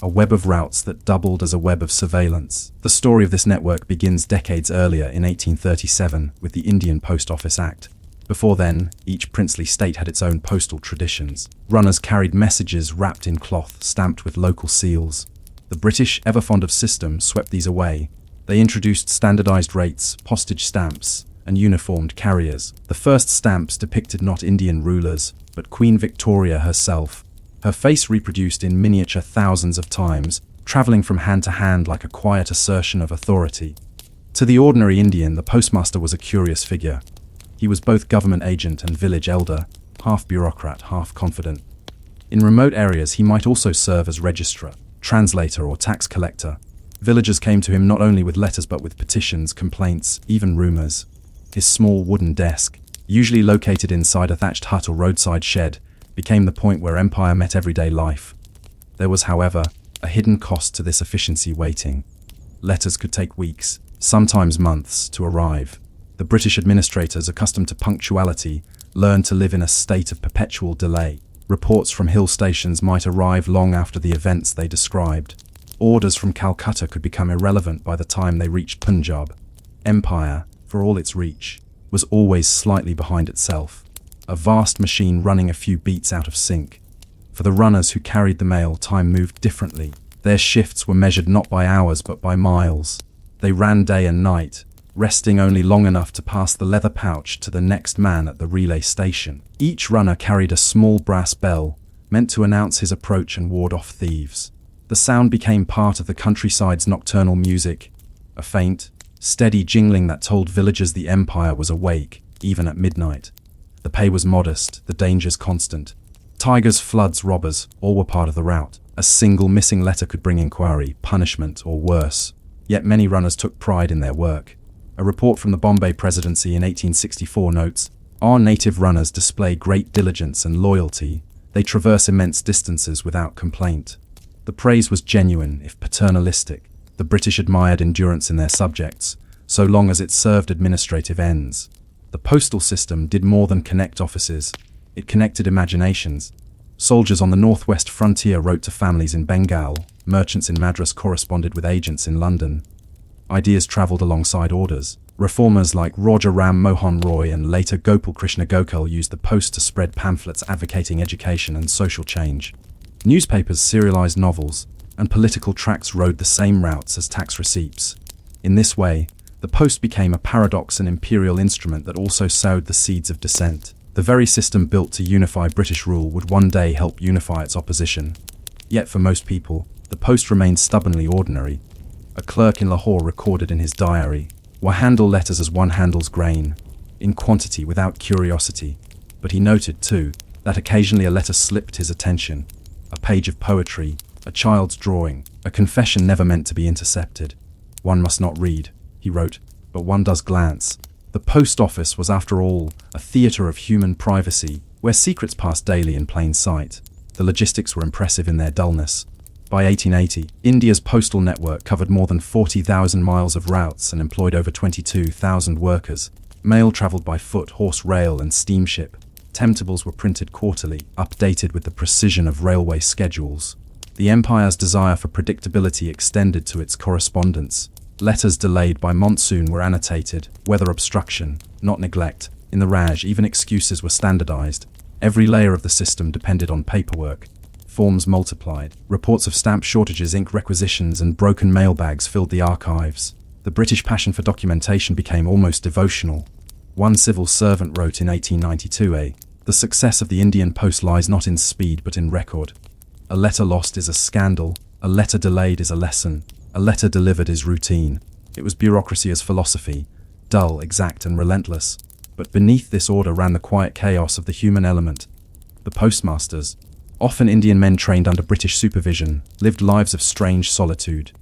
a web of routes that doubled as a web of surveillance. The story of this network begins decades earlier, in 1837, with the Indian Post Office Act. Before then, each princely state had its own postal traditions. Runners carried messages wrapped in cloth, stamped with local seals. The British, ever fond of system, swept these away. They introduced standardized rates, postage stamps, and uniformed carriers. The first stamps depicted not Indian rulers, but Queen Victoria herself, her face reproduced in miniature thousands of times, traveling from hand to hand like a quiet assertion of authority. To the ordinary Indian, the postmaster was a curious figure. He was both government agent and village elder, half bureaucrat, half confident. In remote areas, he might also serve as registrar, translator, or tax collector. Villagers came to him not only with letters but with petitions, complaints, even rumors. His small wooden desk, usually located inside a thatched hut or roadside shed, became the point where empire met everyday life. There was, however, a hidden cost to this efficiency: waiting. Letters could take weeks, sometimes months, to arrive. The British administrators, accustomed to punctuality, learned to live in a state of perpetual delay. Reports from hill stations might arrive long after the events they described. Orders from Calcutta could become irrelevant by the time they reached Punjab. Empire, for all its reach, was always slightly behind itself, a vast machine running a few beats out of sync. For the runners who carried the mail, time moved differently. Their shifts were measured not by hours but by miles. They ran day and night, resting only long enough to pass the leather pouch to the next man at the relay station. Each runner carried a small brass bell, meant to announce his approach and ward off thieves. The sound became part of the countryside's nocturnal music, a faint, steady jingling that told villagers the empire was awake, even at midnight. The pay was modest, the dangers constant. Tigers, floods, robbers, all were part of the route. A single missing letter could bring inquiry, punishment, or worse. Yet many runners took pride in their work. A report from the Bombay Presidency in 1864 notes, "Our native runners display great diligence and loyalty. They traverse immense distances without complaint." The praise was genuine, if paternalistic. The British admired endurance in their subjects, so long as it served administrative ends. The postal system did more than connect offices. It connected imaginations. Soldiers on the northwest frontier wrote to families in Bengal. Merchants in Madras corresponded with agents in London. Ideas travelled alongside orders. Reformers like Raja Ram Mohan Roy and later Gopal Krishna Gokhale used the post to spread pamphlets advocating education and social change. Newspapers serialized novels, and political tracts rode the same routes as tax receipts. In this way, the post became a paradox, an imperial instrument that also sowed the seeds of dissent. The very system built to unify British rule would one day help unify its opposition. Yet for most people, the post remained stubbornly ordinary. A clerk in Lahore recorded in his diary, "One handle letters as one handles grain, in quantity without curiosity." But he noted, too, that occasionally a letter slipped his attention. A page of poetry, a child's drawing, a confession never meant to be intercepted. "One must not read," he wrote, "but one does glance." The post office was, after all, a theatre of human privacy, where secrets passed daily in plain sight. The logistics were impressive in their dullness. By 1880, India's postal network covered more than 40,000 miles of routes and employed over 22,000 workers. Mail travelled by foot, horse, rail, and steamship. Timetables were printed quarterly, updated with the precision of railway schedules. The empire's desire for predictability extended to its correspondence. Letters delayed by monsoon were annotated, weather obstruction, not neglect. In the Raj, even excuses were standardized. Every layer of the system depended on paperwork. Forms multiplied. Reports of stamp shortages, ink requisitions, and broken mailbags filled the archives. The British passion for documentation became almost devotional. One civil servant wrote in 1892, "The success of the Indian post lies not in speed but in record. A letter lost is a scandal, a letter delayed is a lesson, a letter delivered is routine." It was bureaucracy as philosophy, dull, exact, and relentless. But beneath this order ran the quiet chaos of the human element. The postmasters, often Indian men trained under British supervision, lived lives of strange solitude.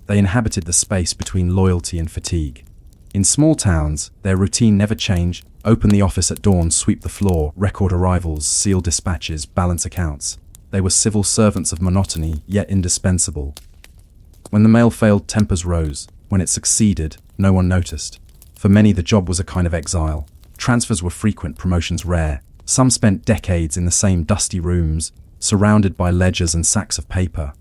They inhabited the space between loyalty and fatigue. In small towns, their routine never changed: open the office at dawn, sweep the floor, record arrivals, seal dispatches, balance accounts. They were civil servants of monotony, yet indispensable. When the mail failed, tempers rose. When it succeeded, no one noticed. For many, the job was a kind of exile. Transfers were frequent, promotions rare. Some spent decades in the same dusty rooms, surrounded by ledgers and sacks of paper.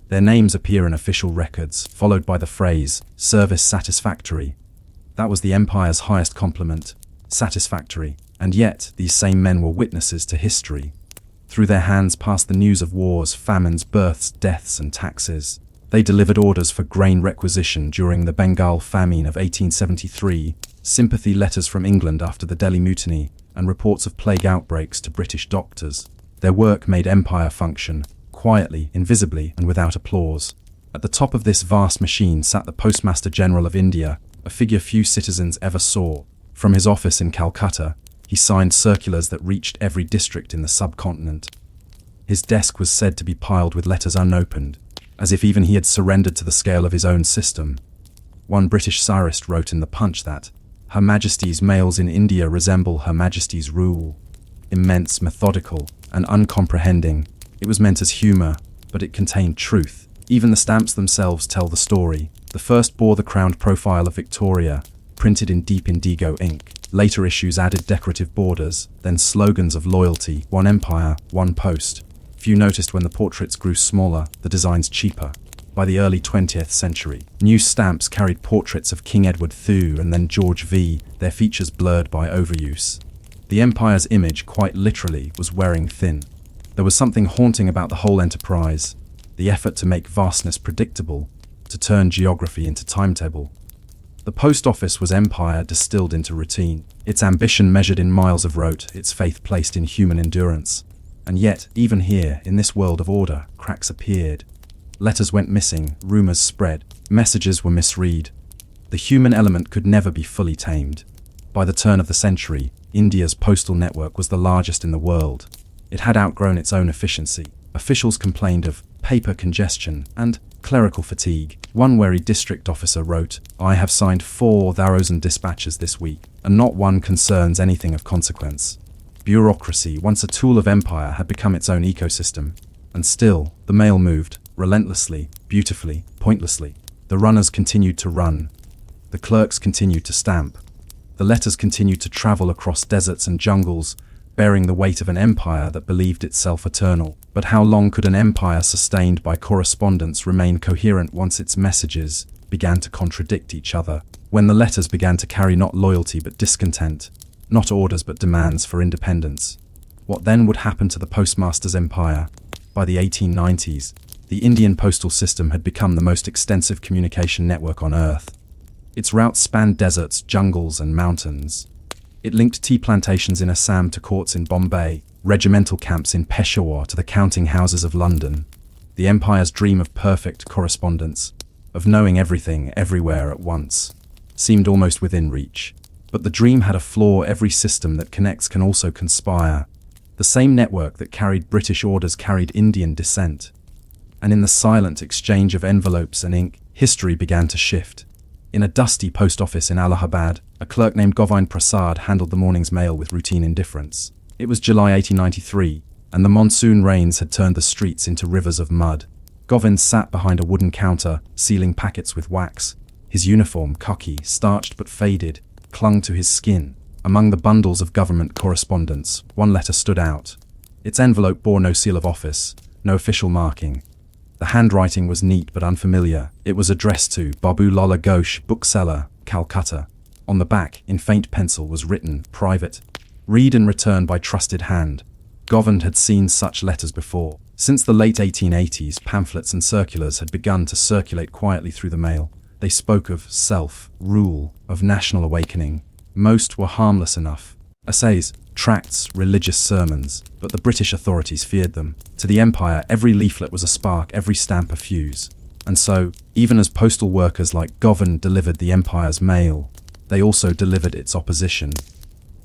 Their names appear in official records, followed by the phrase, "service satisfactory." That was the empire's highest compliment. Satisfactory. And yet, these same men were witnesses to history. Through their hands passed the news of wars, famines, births, deaths, and taxes. They delivered orders for grain requisition during the Bengal famine of 1873, sympathy letters from England after the Delhi Mutiny, and reports of plague outbreaks to British doctors. Their work made empire function, quietly, invisibly, and without applause. At the top of this vast machine sat the Postmaster General of India, a figure few citizens ever saw. From his office in Calcutta, he signed circulars that reached every district in the subcontinent. His desk was said to be piled with letters unopened, as if even he had surrendered to the scale of his own system. One British satirist wrote in the Punch that, "Her Majesty's mails in India resemble Her Majesty's rule." Immense, methodical, and uncomprehending, it was meant as humour, but it contained truth. Even the stamps themselves tell the story. The first bore the crowned profile of Victoria, printed in deep indigo ink. Later issues added decorative borders, then slogans of loyalty, one empire, one post. Few noticed when the portraits grew smaller, the designs cheaper. By the early 20th century, new stamps carried portraits of King Edward II and then George V, their features blurred by overuse. The empire's image, quite literally, was wearing thin. There was something haunting about the whole enterprise, the effort to make vastness predictable, to turn geography into timetable. The post office was empire distilled into routine, its ambition measured in miles of rote, its faith placed in human endurance. And yet, even here, in this world of order, cracks appeared. Letters went missing, rumors spread, messages were misread. The human element could never be fully tamed. By the turn of the century, India's postal network was the largest in the world. It had outgrown its own efficiency. Officials complained of paper congestion and clerical fatigue. One wary district officer wrote, "I have signed 4,000 dispatches this week, and not one concerns anything of consequence." Bureaucracy, once a tool of empire, had become its own ecosystem. And still, the mail moved, relentlessly, beautifully, pointlessly. The runners continued to run. The clerks continued to stamp. The letters continued to travel across deserts and jungles, bearing the weight of an empire that believed itself eternal. But how long could an empire sustained by correspondence remain coherent once its messages began to contradict each other? When the letters began to carry not loyalty but discontent, not orders but demands for independence. What then would happen to the postmaster's empire? By the 1890s, the Indian postal system had become the most extensive communication network on Earth. Its routes spanned deserts, jungles, and mountains. It linked tea plantations in Assam to courts in Bombay, regimental camps in Peshawar to the counting houses of London. The empire's dream of perfect correspondence, of knowing everything everywhere at once, seemed almost within reach. But the dream had a flaw. Every system that connects can also conspire. The same network that carried British orders carried Indian dissent. And in the silent exchange of envelopes and ink, history began to shift. In a dusty post office in Allahabad, a clerk named Govind Prasad handled the morning's mail with routine indifference. It was July 1893, and the monsoon rains had turned the streets into rivers of mud. Govind sat behind a wooden counter, sealing packets with wax. His uniform, khaki, starched but faded, clung to his skin. Among the bundles of government correspondence, one letter stood out. Its envelope bore no seal of office, no official marking. The handwriting was neat but unfamiliar. It was addressed to Babu Lala Ghosh, bookseller, Calcutta. On the back, in faint pencil, was written, "Private. Read and return by trusted hand." Govind had seen such letters before. Since the late 1880s, pamphlets and circulars had begun to circulate quietly through the mail. They spoke of self-rule, of national awakening. Most were harmless enough. Essays, tracts, religious sermons, but the British authorities feared them. To the empire, every leaflet was a spark, every stamp a fuse. And so, even as postal workers like Govind delivered the empire's mail, they also delivered its opposition.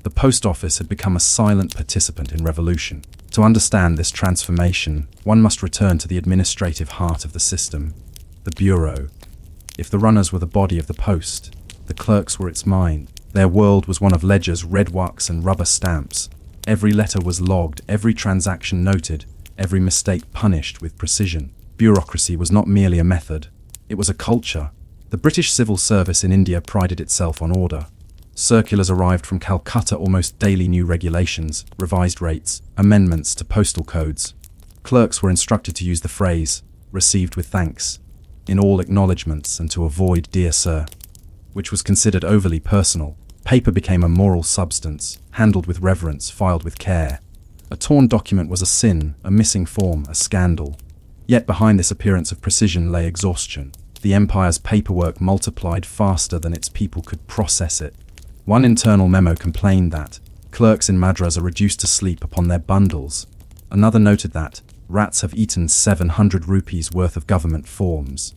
The post office had become a silent participant in revolution. To understand this transformation, one must return to the administrative heart of the system, the bureau. If the runners were the body of the post, the clerks were its mind. Their world was one of ledgers, red wax, and rubber stamps. Every letter was logged, every transaction noted, every mistake punished with precision. Bureaucracy was not merely a method, it was a culture. The British civil service in India prided itself on order. Circulars arrived from Calcutta, almost daily, new regulations, revised rates, amendments to postal codes. Clerks were instructed to use the phrase, "received with thanks," in all acknowledgements and to avoid "dear sir," which was considered overly personal. Paper became a moral substance, handled with reverence, filed with care. A torn document was a sin, a missing form, a scandal. Yet behind this appearance of precision lay exhaustion. The empire's paperwork multiplied faster than its people could process it. One internal memo complained that clerks in Madras are reduced to sleep upon their bundles. Another noted that rats have eaten 700 rupees worth of government forms.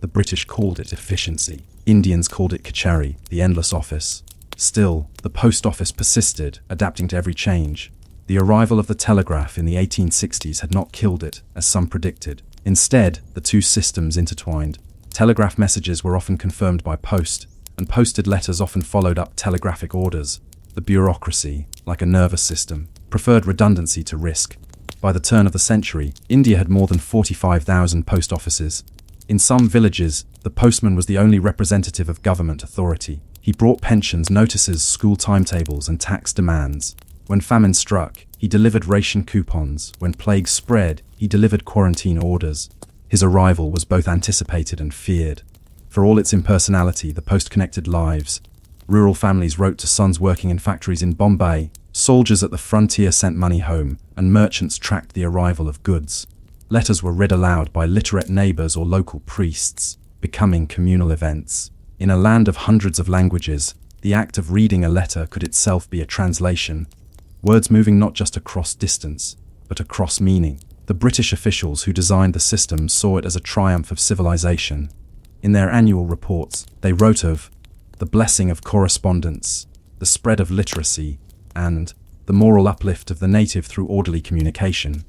The British called it efficiency. Indians called it kacheri, the endless office. Still, the post office persisted, adapting to every change. The arrival of the telegraph in the 1860s had not killed it, as some predicted. Instead, the two systems intertwined. Telegraph messages were often confirmed by post, and posted letters often followed up telegraphic orders. The bureaucracy, like a nervous system, preferred redundancy to risk. By the turn of the century, India had more than 45,000 post offices. In some villages, the postman was the only representative of government authority. He brought pensions, notices, school timetables, and tax demands. When famine struck, he delivered ration coupons. When plague spread, he delivered quarantine orders. His arrival was both anticipated and feared. For all its impersonality, the post connected lives. Rural families wrote to sons working in factories in Bombay, soldiers at the frontier sent money home, and merchants tracked the arrival of goods. Letters were read aloud by literate neighbors or local priests, becoming communal events. In a land of hundreds of languages, the act of reading a letter could itself be a translation. Words moving not just across distance, but across meaning. The British officials who designed the system saw it as a triumph of civilization. In their annual reports, they wrote of the blessing of correspondence, the spread of literacy, and the moral uplift of the native through orderly communication.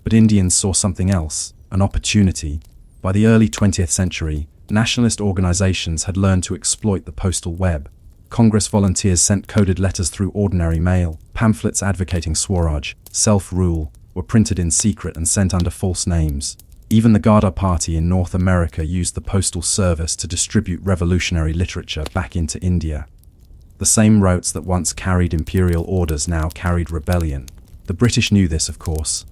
But Indians saw something else, an opportunity. By the early 20th century, nationalist organizations had learned to exploit the postal web. Congress volunteers sent coded letters through ordinary mail. Pamphlets advocating Swaraj, self-rule, were printed in secret and sent under false names. Even the Garda Party in North America used the postal service to distribute revolutionary literature back into India. The same routes that once carried imperial orders now carried rebellion. The British knew this, of course.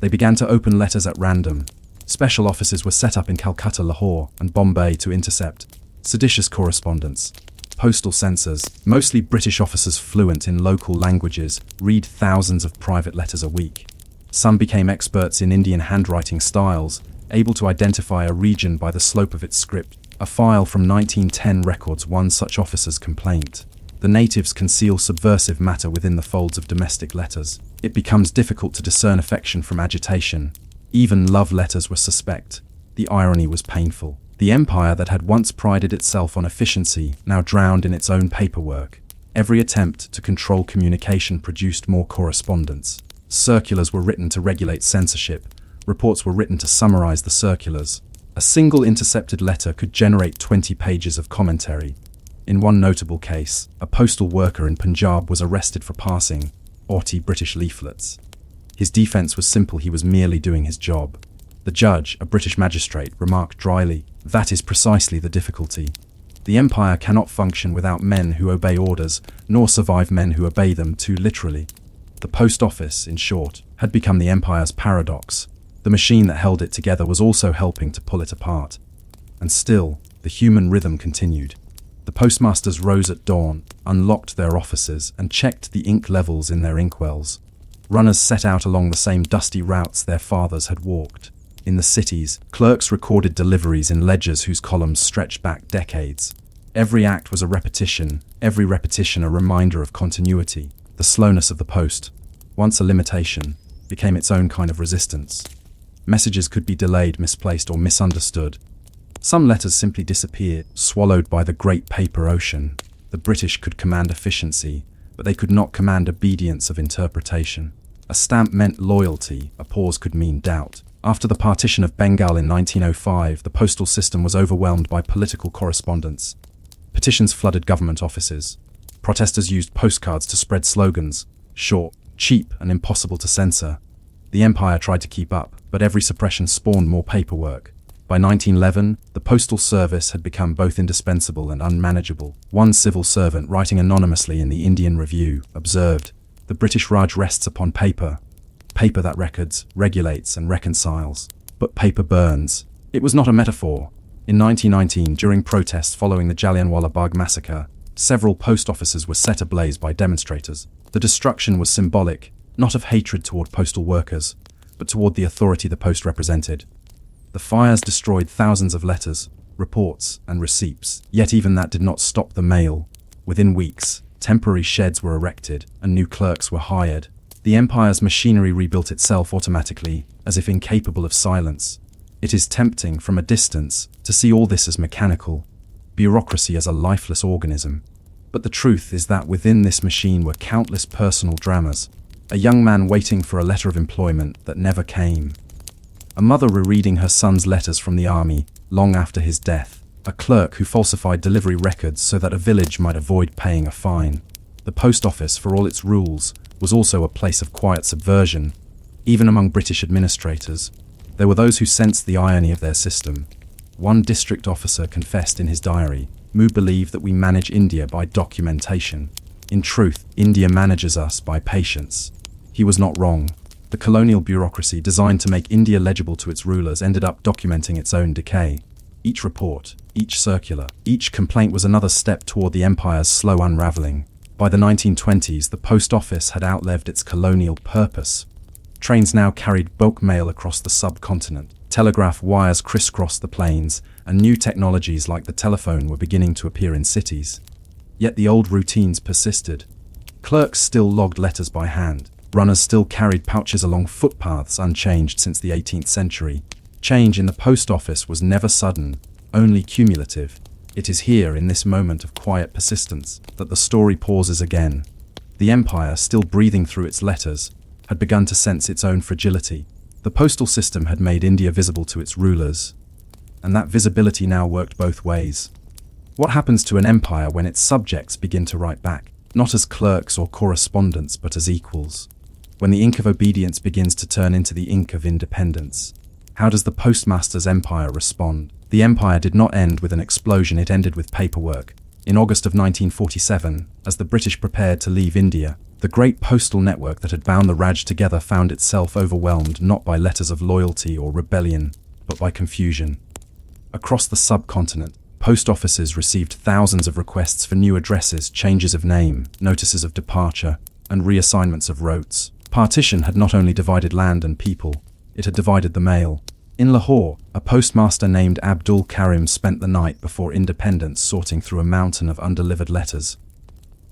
They began to open letters at random. Special offices were set up in Calcutta, Lahore, and Bombay to intercept seditious correspondence. Postal censors, mostly British officers fluent in local languages, read thousands of private letters a week. Some became experts in Indian handwriting styles, able to identify a region by the slope of its script. A file from 1910 records one such officer's complaint. The natives conceal subversive matter within the folds of domestic letters. It becomes difficult to discern affection from agitation. Even love letters were suspect. The irony was painful. The empire that had once prided itself on efficiency now drowned in its own paperwork. Every attempt to control communication produced more correspondence. Circulars were written to regulate censorship. Reports were written to summarize the circulars. A single intercepted letter could generate 20 pages of commentary. In one notable case, a postal worker in Punjab was arrested for passing naughty British leaflets. His defense was simple: he was merely doing his job. The judge, a British magistrate, remarked dryly, "That is precisely the difficulty. The empire cannot function without men who obey orders, nor survive men who obey them too literally." The post office, in short, had become the empire's paradox. The machine that held it together was also helping to pull it apart. And still, the human rhythm continued. The postmasters rose at dawn, unlocked their offices, and checked the ink levels in their inkwells. Runners set out along the same dusty routes their fathers had walked. In the cities, clerks recorded deliveries in ledgers whose columns stretched back decades. Every act was a repetition, every repetition a reminder of continuity. The slowness of the post, once a limitation, became its own kind of resistance. Messages could be delayed, misplaced, or misunderstood. Some letters simply disappeared, swallowed by the great paper ocean. The British could command efficiency, but they could not command obedience of interpretation. A stamp meant loyalty, a pause could mean doubt. After the partition of Bengal in 1905, the postal system was overwhelmed by political correspondence. Petitions flooded government offices. Protesters used postcards to spread slogans, short, cheap, and impossible to censor. The empire tried to keep up, but every suppression spawned more paperwork. By 1911, the postal service had become both indispensable and unmanageable. One civil servant, writing anonymously in the Indian Review, observed, "The British Raj rests upon paper. Paper that records, regulates, and reconciles. But paper burns." It was not a metaphor. In 1919, during protests following the Jallianwala Bagh massacre, Several post offices were set ablaze by demonstrators. The destruction was symbolic, not of hatred toward postal workers, but toward the authority the post represented. The fires destroyed thousands of letters, reports, and receipts, yet even that did not stop the mail. Within weeks, temporary sheds were erected, and new clerks were hired. The empire's machinery rebuilt itself automatically, as if incapable of silence. It is tempting, from a distance, to see all this as mechanical, bureaucracy as a lifeless organism. But the truth is that within this machine were countless personal dramas. A young man waiting for a letter of employment that never came. A mother rereading her son's letters from the army long after his death. A clerk who falsified delivery records so that a village might avoid paying a fine. The post office, for all its rules, was also a place of quiet subversion. Even among British administrators, there were those who sensed the irony of their system. One district officer confessed in his diary, "We believe that we manage India by documentation. In truth, India manages us by patience." He was not wrong. The colonial bureaucracy designed to make India legible to its rulers ended up documenting its own decay. Each report, each circular, each complaint was another step toward the empire's slow unraveling. By the 1920s, the post office had outlived its colonial purpose. Trains now carried bulk mail across the subcontinent. Telegraph wires crisscrossed the plains, and new technologies like the telephone were beginning to appear in cities. Yet the old routines persisted. Clerks still logged letters by hand. Runners still carried pouches along footpaths unchanged since the 18th century. Change in the post office was never sudden, only cumulative. It is here, in this moment of quiet persistence, that the story pauses again. The empire, still breathing through its letters, had begun to sense its own fragility. The postal system had made India visible to its rulers, and that visibility now worked both ways. What happens to an empire when its subjects begin to write back, not as clerks or correspondents, but as equals? When the ink of obedience begins to turn into the ink of independence, how does the postmaster's empire respond? The empire did not end with an explosion, it ended with paperwork. In August of 1947, as the British prepared to leave India, the great postal network that had bound the Raj together found itself overwhelmed not by letters of loyalty or rebellion, but by confusion. Across the subcontinent, post offices received thousands of requests for new addresses, changes of name, notices of departure, and reassignments of routes. Partition had not only divided land and people, it had divided the mail. In Lahore, a postmaster named Abdul Karim spent the night before independence sorting through a mountain of undelivered letters.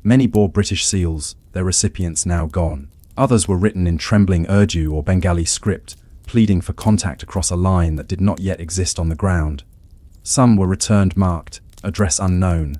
Many bore British seals, their recipients now gone. Others were written in trembling Urdu or Bengali script, pleading for contact across a line that did not yet exist on the ground. Some were returned marked, address unknown.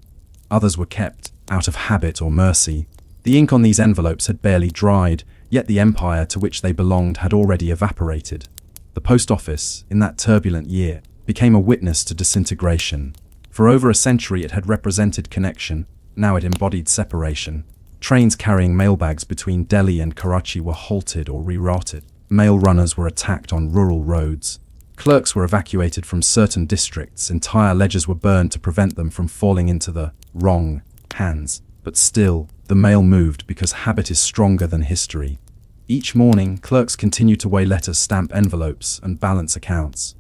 Others were kept, out of habit or mercy. The ink on these envelopes had barely dried, yet the empire to which they belonged had already evaporated. The post office, in that turbulent year, became a witness to disintegration. For over a century it had represented connection, now it embodied separation. Trains carrying mailbags between Delhi and Karachi were halted or rerouted. Mail runners were attacked on rural roads. Clerks were evacuated from certain districts, entire ledgers were burned to prevent them from falling into the wrong hands. But still, the mail moved because habit is stronger than history. Each morning, clerks continued to weigh letters, stamp envelopes, and balance accounts.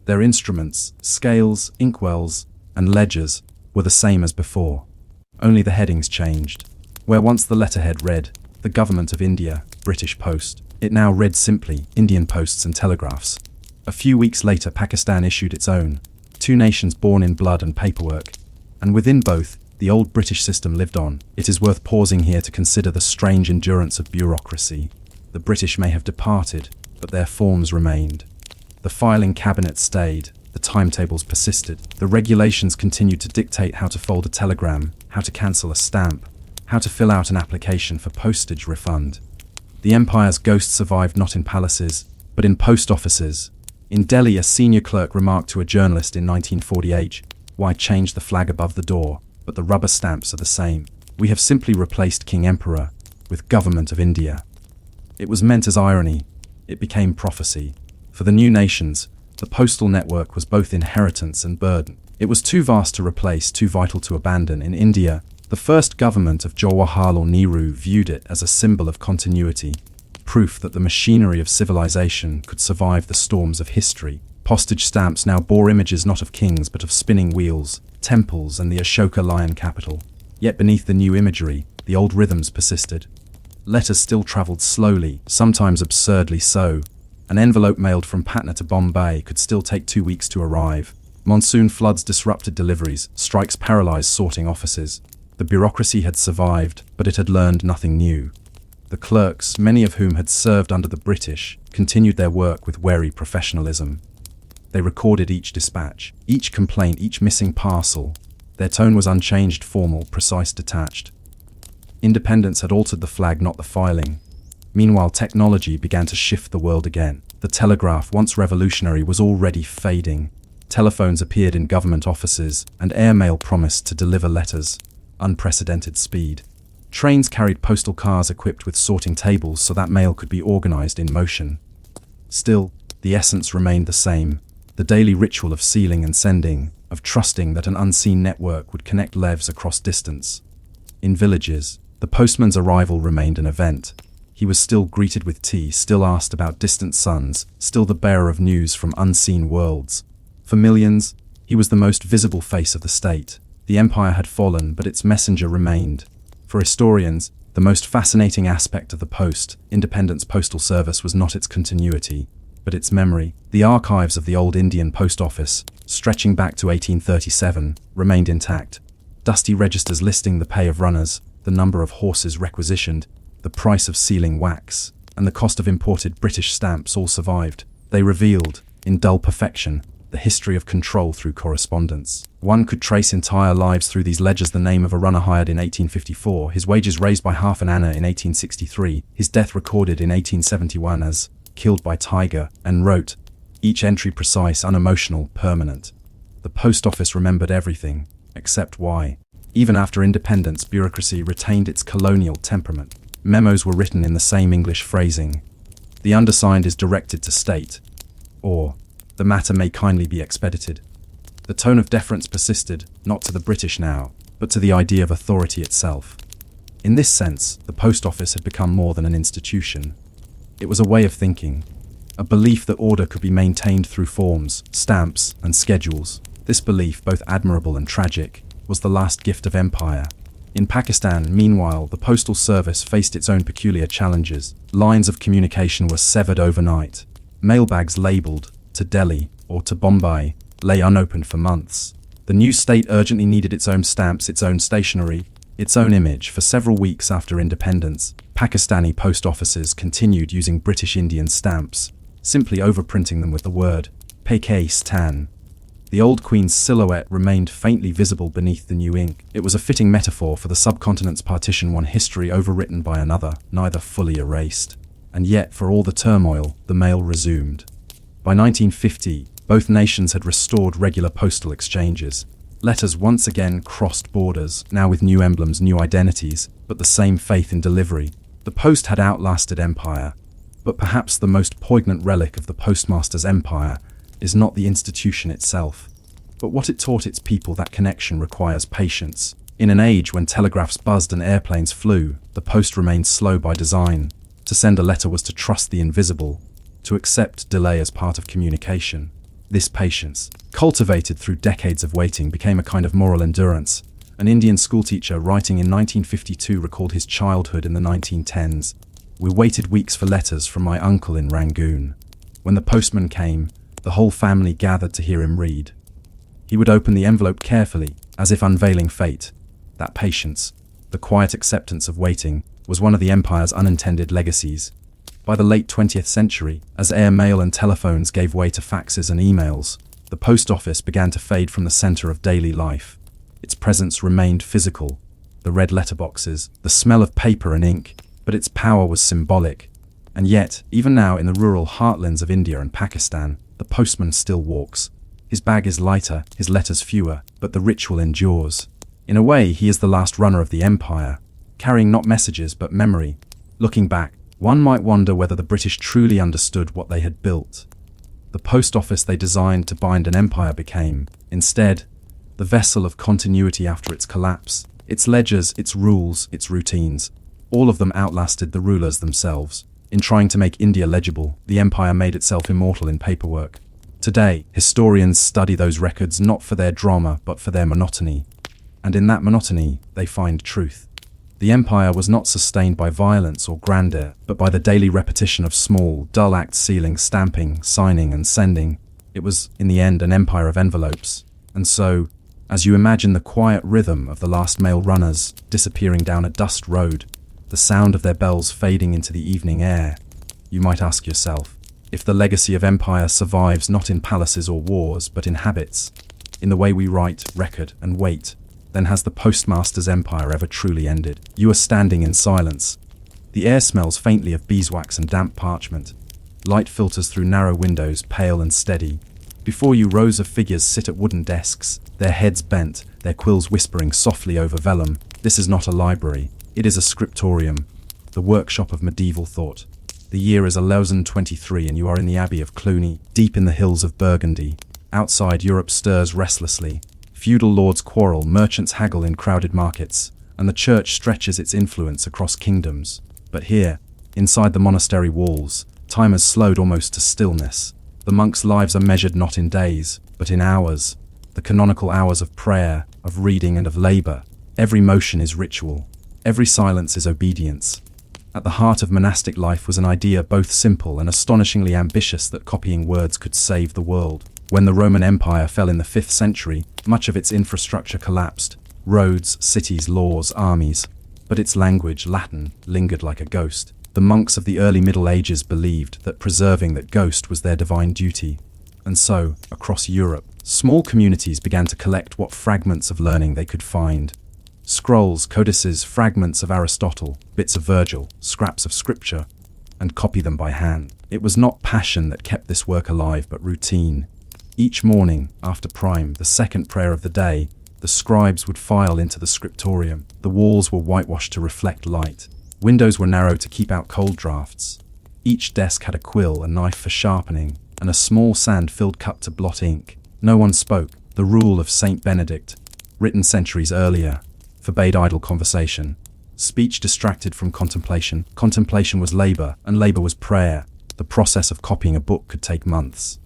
Their instruments, scales, inkwells, and ledgers were the same as before. Only the headings changed. Where once the letterhead read, "The Government of India, British Post," it now read simply, "Indian Posts and Telegraphs." A few weeks later, Pakistan issued its own, two nations born in blood and paperwork, and within both, the old British system lived on. It is worth pausing here to consider the strange endurance of bureaucracy. The British may have departed, but their forms remained. The filing cabinet stayed, the timetables persisted, the regulations continued to dictate how to fold a telegram, how to cancel a stamp, how to fill out an application for postage refund. The empire's ghost survived not in palaces, but in post offices. In Delhi, a senior clerk remarked to a journalist in 1948, "Why change the flag above the door? But the rubber stamps are the same. We have simply replaced King Emperor with Government of India." It was meant as irony. It became prophecy. For the new nations, the postal network was both inheritance and burden. It was too vast to replace, too vital to abandon. In India, the first government of Jawaharlal Nehru viewed it as a symbol of continuity, proof that the machinery of civilization could survive the storms of history. Postage stamps now bore images not of kings but of spinning wheels, temples, and the Ashoka lion capital. Yet beneath the new imagery, the old rhythms persisted. Letters still travelled slowly, sometimes absurdly so. An envelope mailed from Patna to Bombay could still take 2 weeks to arrive. Monsoon floods disrupted deliveries, strikes paralysed sorting offices. The bureaucracy had survived, but it had learned nothing new. The clerks, many of whom had served under the British, continued their work with wary professionalism. They recorded each dispatch, each complaint, each missing parcel. Their tone was unchanged, formal, precise, detached. Independence had altered the flag, not the filing. Meanwhile, technology began to shift the world again. The telegraph, once revolutionary, was already fading. Telephones appeared in government offices, and airmail promised to deliver letters. Unprecedented speed. Trains carried postal cars equipped with sorting tables so that mail could be organized in motion. Still, the essence remained the same. The daily ritual of sealing and sending, of trusting that an unseen network would connect lives across distance. In villages, the postman's arrival remained an event. He was still greeted with tea, still asked about distant suns, still the bearer of news from unseen worlds. For millions, he was the most visible face of the state. The empire had fallen, but its messenger remained. For historians, the most fascinating aspect of the post-independence postal service was not its continuity, but its memory. The archives of the old Indian post office, stretching back to 1837, remained intact. Dusty registers listing the pay of runners, the number of horses requisitioned, the price of sealing wax, and the cost of imported British stamps all survived. They revealed, in dull perfection, the history of control through correspondence. One could trace entire lives through these ledgers: the name of a runner hired in 1854, his wages raised by half an anna in 1863, his death recorded in 1871 as killed by tiger, and wrote, each entry precise, unemotional, permanent. The post office remembered everything, except why. Even after independence, bureaucracy retained its colonial temperament. Memos were written in the same English phrasing. The undersigned is directed to state, or the matter may kindly be expedited. The tone of deference persisted, not to the British now, but to the idea of authority itself. In this sense, the post office had become more than an institution. It was a way of thinking, a belief that order could be maintained through forms, stamps, and schedules. This belief, both admirable and tragic, was the last gift of empire. In Pakistan, meanwhile, the postal service faced its own peculiar challenges. Lines of communication were severed overnight. Mailbags labelled to Delhi or to Bombay lay unopened for months. The new state urgently needed its own stamps, its own stationery, its own image. For several weeks after independence, Pakistani post offices continued using British Indian stamps, simply overprinting them with the word Pakistan. The old Queen's silhouette remained faintly visible beneath the new ink. It was a fitting metaphor for the subcontinent's partition, one history overwritten by another, neither fully erased. And yet, for all the turmoil, the mail resumed. By 1950, both nations had restored regular postal exchanges. Letters once again crossed borders, now with new emblems, new identities, but the same faith in delivery. The post had outlasted empire. But perhaps the most poignant relic of the postmaster's empire is not the institution itself, but what it taught its people. That connection requires patience. In an age when telegraphs buzzed and airplanes flew, the post remained slow by design. To send a letter was to trust the invisible, to accept delay as part of communication. This patience, cultivated through decades of waiting, became a kind of moral endurance. An Indian schoolteacher writing in 1952 recalled his childhood in the 1910s. We waited weeks for letters from my uncle in Rangoon. When the postman came, the whole family gathered to hear him read. He would open the envelope carefully, as if unveiling fate. That patience, the quiet acceptance of waiting, was one of the empire's unintended legacies. By the late 20th century, as air mail and telephones gave way to faxes and emails, the post office began to fade from the center of daily life. Its presence remained physical, the red letterboxes, the smell of paper and ink, but its power was symbolic. And yet, even now in the rural heartlands of India and Pakistan, the postman still walks. His bag is lighter, his letters fewer, but the ritual endures. In a way, he is the last runner of the empire, carrying not messages but memory. Looking back, one might wonder whether the British truly understood what they had built. The post office they designed to bind an empire became, instead, the vessel of continuity after its collapse. Its ledgers, its rules, its routines, all of them outlasted the rulers themselves. In trying to make India legible, the empire made itself immortal in paperwork. Today, historians study those records not for their drama but for their monotony. and in that monotony they find truth. The empire was not sustained by violence or grandeur, but by the daily repetition of small, dull acts: sealing, stamping, signing, and sending. It was, in the end, an empire of envelopes. And so, as you imagine the quiet rhythm of the last mail runners disappearing down a dust road, the sound of their bells fading into the evening air, you might ask yourself, if the legacy of empire survives not in palaces or wars, but in habits, in the way we write, record, and wait, then has the postmaster's empire ever truly ended? You are standing in silence. The air smells faintly of beeswax and damp parchment. Light filters through narrow windows, pale and steady. Before you, rows of figures sit at wooden desks, their heads bent, their quills whispering softly over vellum. This is not a library. It is a scriptorium, the workshop of medieval thought. The year is 1123 and you are in the Abbey of Cluny, deep in the hills of Burgundy. Outside, Europe stirs restlessly. Feudal lords quarrel, merchants haggle in crowded markets, and the church stretches its influence across kingdoms. But here, inside the monastery walls, time has slowed almost to stillness. The monks' lives are measured not in days, but in hours. The canonical hours of prayer, of reading, and of labor. Every motion is ritual. Every silence is obedience. At the heart of monastic life was an idea both simple and astonishingly ambitious that copying words could save the world. When the Roman Empire fell in the 5th century, much of its infrastructure collapsed. Roads, cities, laws, armies. But its language, Latin, lingered like a ghost. The monks of the early Middle Ages believed that preserving that ghost was their divine duty. And so, across Europe, small communities began to collect what fragments of learning they could find. Scrolls, codices, fragments of Aristotle, bits of Virgil, scraps of scripture, and copy them by hand. It was not passion that kept this work alive, but routine. Each morning, after prime, the second prayer of the day, the scribes would file into the scriptorium. The walls were whitewashed to reflect light. Windows were narrow to keep out cold drafts. Each desk had a quill, a knife for sharpening, and a small sand-filled cup to blot ink. No one spoke. The rule of Saint Benedict, written centuries earlier, forbade idle conversation. Speech distracted from contemplation. Contemplation was labor, and labor was prayer. The process of copying a book could take months.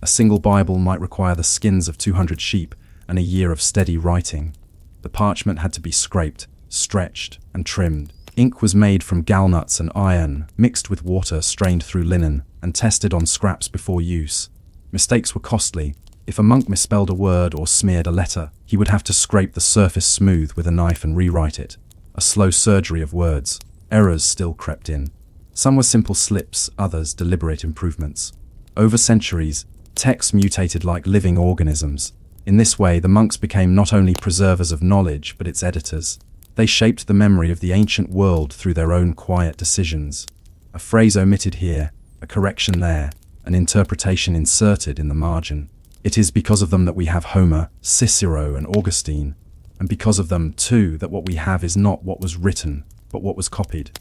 A single Bible might require the skins of 200 sheep and a year of steady writing. The parchment had to be scraped, stretched, and trimmed. Ink was made from gallnuts and iron, mixed with water strained through linen, and tested on scraps before use. Mistakes were costly. If a monk misspelled a word or smeared a letter, he would have to scrape the surface smooth with a knife and rewrite it. A slow surgery of words. Errors still crept in. Some were simple slips, others deliberate improvements. Over centuries, texts mutated like living organisms. In this way, the monks became not only preservers of knowledge, but its editors. They shaped the memory of the ancient world through their own quiet decisions. A phrase omitted here, a correction there, an interpretation inserted in the margin. It is because of them that we have Homer, Cicero, and Augustine, and because of them, too, that what we have is not what was written, but what was copied.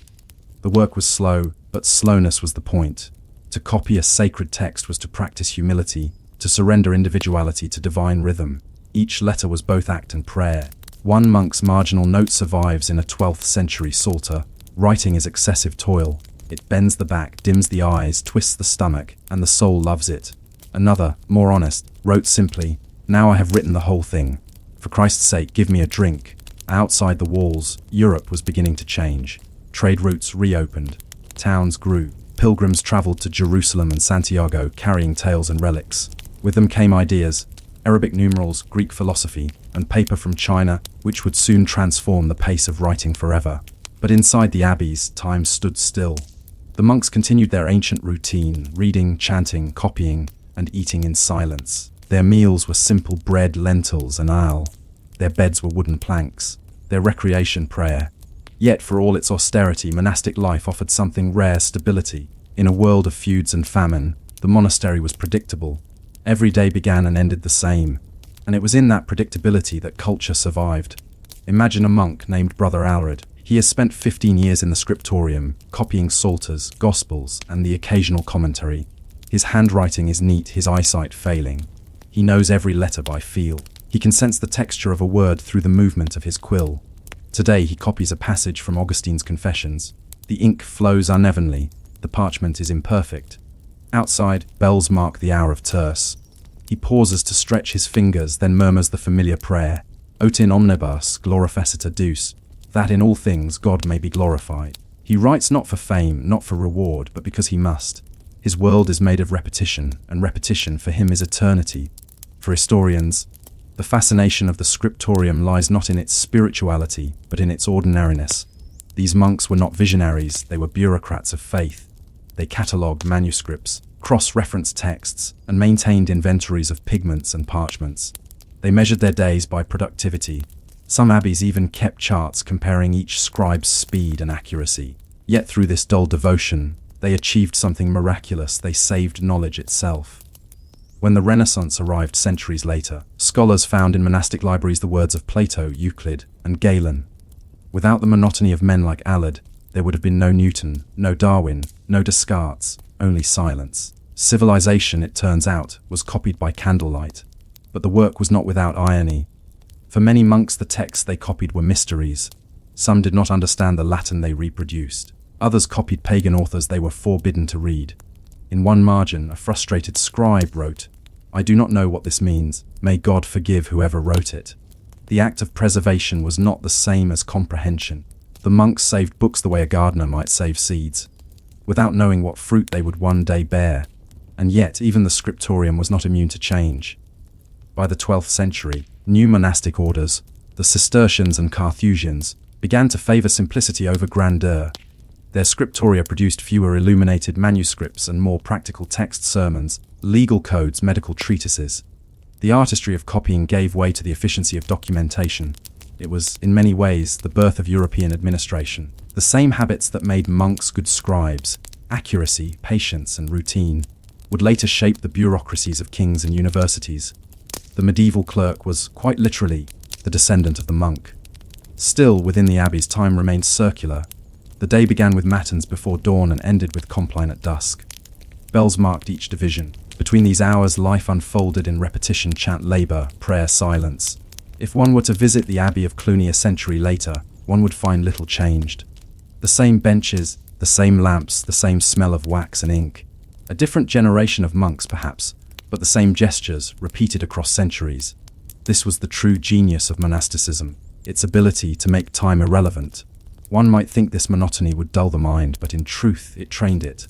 The work was slow, but slowness was the point. To copy a sacred text was to practice humility, to surrender individuality to divine rhythm. Each letter was both act and prayer. One monk's marginal note survives in a 12th century psalter. Writing is excessive toil. It bends the back, dims the eyes, twists the stomach, and the soul loves it. Another, more honest, wrote simply, "Now I have written the whole thing. For Christ's sake, give me a drink." Outside the walls, Europe was beginning to change. Trade routes reopened. Towns grew. Pilgrims traveled to Jerusalem and Santiago carrying tales and relics. With them came ideas, Arabic numerals, Greek philosophy, and paper from China, which would soon transform the pace of writing forever. But inside the abbeys, time stood still. The monks continued their ancient routine, reading, chanting, copying, and eating in silence. Their meals were simple bread, lentils, and ale. Their beds were wooden planks. Their recreation, prayer. Yet, for all its austerity, monastic life offered something rare: stability. In a world of feuds and famine, the monastery was predictable. Every day began and ended the same, and it was in that predictability that culture survived. Imagine a monk named Brother Alred. He has spent 15 years in the scriptorium, copying psalters, gospels, and the occasional commentary. His handwriting is neat, his eyesight failing. He knows every letter by feel. He can sense the texture of a word through the movement of his quill. Today he copies a passage from Augustine's Confessions. The ink flows unevenly, the parchment is imperfect. Outside, bells mark the hour of terce. He pauses to stretch his fingers, then murmurs the familiar prayer. Ut in omnibus glorificita Deus, that in all things God may be glorified. He writes not for fame, not for reward, but because he must. His world is made of repetition, and repetition for him is eternity. For historians, the fascination of the scriptorium lies not in its spirituality, but in its ordinariness. These monks were not visionaries, they were bureaucrats of faith. They catalogued manuscripts, cross-referenced texts, and maintained inventories of pigments and parchments. They measured their days by productivity. Some abbeys even kept charts comparing each scribe's speed and accuracy. Yet through this dull devotion, they achieved something miraculous. They saved knowledge itself. When the Renaissance arrived centuries later, scholars found in monastic libraries the words of Plato, Euclid, and Galen. Without the monotony of men like Allard, there would have been no Newton, no Darwin, no Descartes, only silence. Civilization, it turns out, was copied by candlelight. But the work was not without irony. For many monks, the texts they copied were mysteries. Some did not understand the Latin they reproduced. Others copied pagan authors they were forbidden to read. In one margin, a frustrated scribe wrote, "I do not know what this means. May God forgive whoever wrote it." The act of preservation was not the same as comprehension. The monks saved books the way a gardener might save seeds, without knowing what fruit they would one day bear. And yet, even the scriptorium was not immune to change. By the 12th century, new monastic orders, the Cistercians and Carthusians, began to favor simplicity over grandeur. Their scriptoria produced fewer illuminated manuscripts and more practical text sermons, legal codes, medical treatises. The artistry of copying gave way to the efficiency of documentation. It was, in many ways, the birth of European administration. The same habits that made monks good scribes, accuracy, patience, and routine, would later shape the bureaucracies of kings and universities. The medieval clerk was, quite literally, the descendant of the monk. Still, within the abbeys, time remained circular. The day began with matins before dawn and ended with compline at dusk. Bells marked each division. Between these hours, life unfolded in repetition: chant, labor, prayer, silence. If one were to visit the Abbey of Cluny a century later, one would find little changed. The same benches, the same lamps, the same smell of wax and ink. A different generation of monks, perhaps, but the same gestures, repeated across centuries. This was the true genius of monasticism, its ability to make time irrelevant. One might think this monotony would dull the mind, but in truth, it trained it.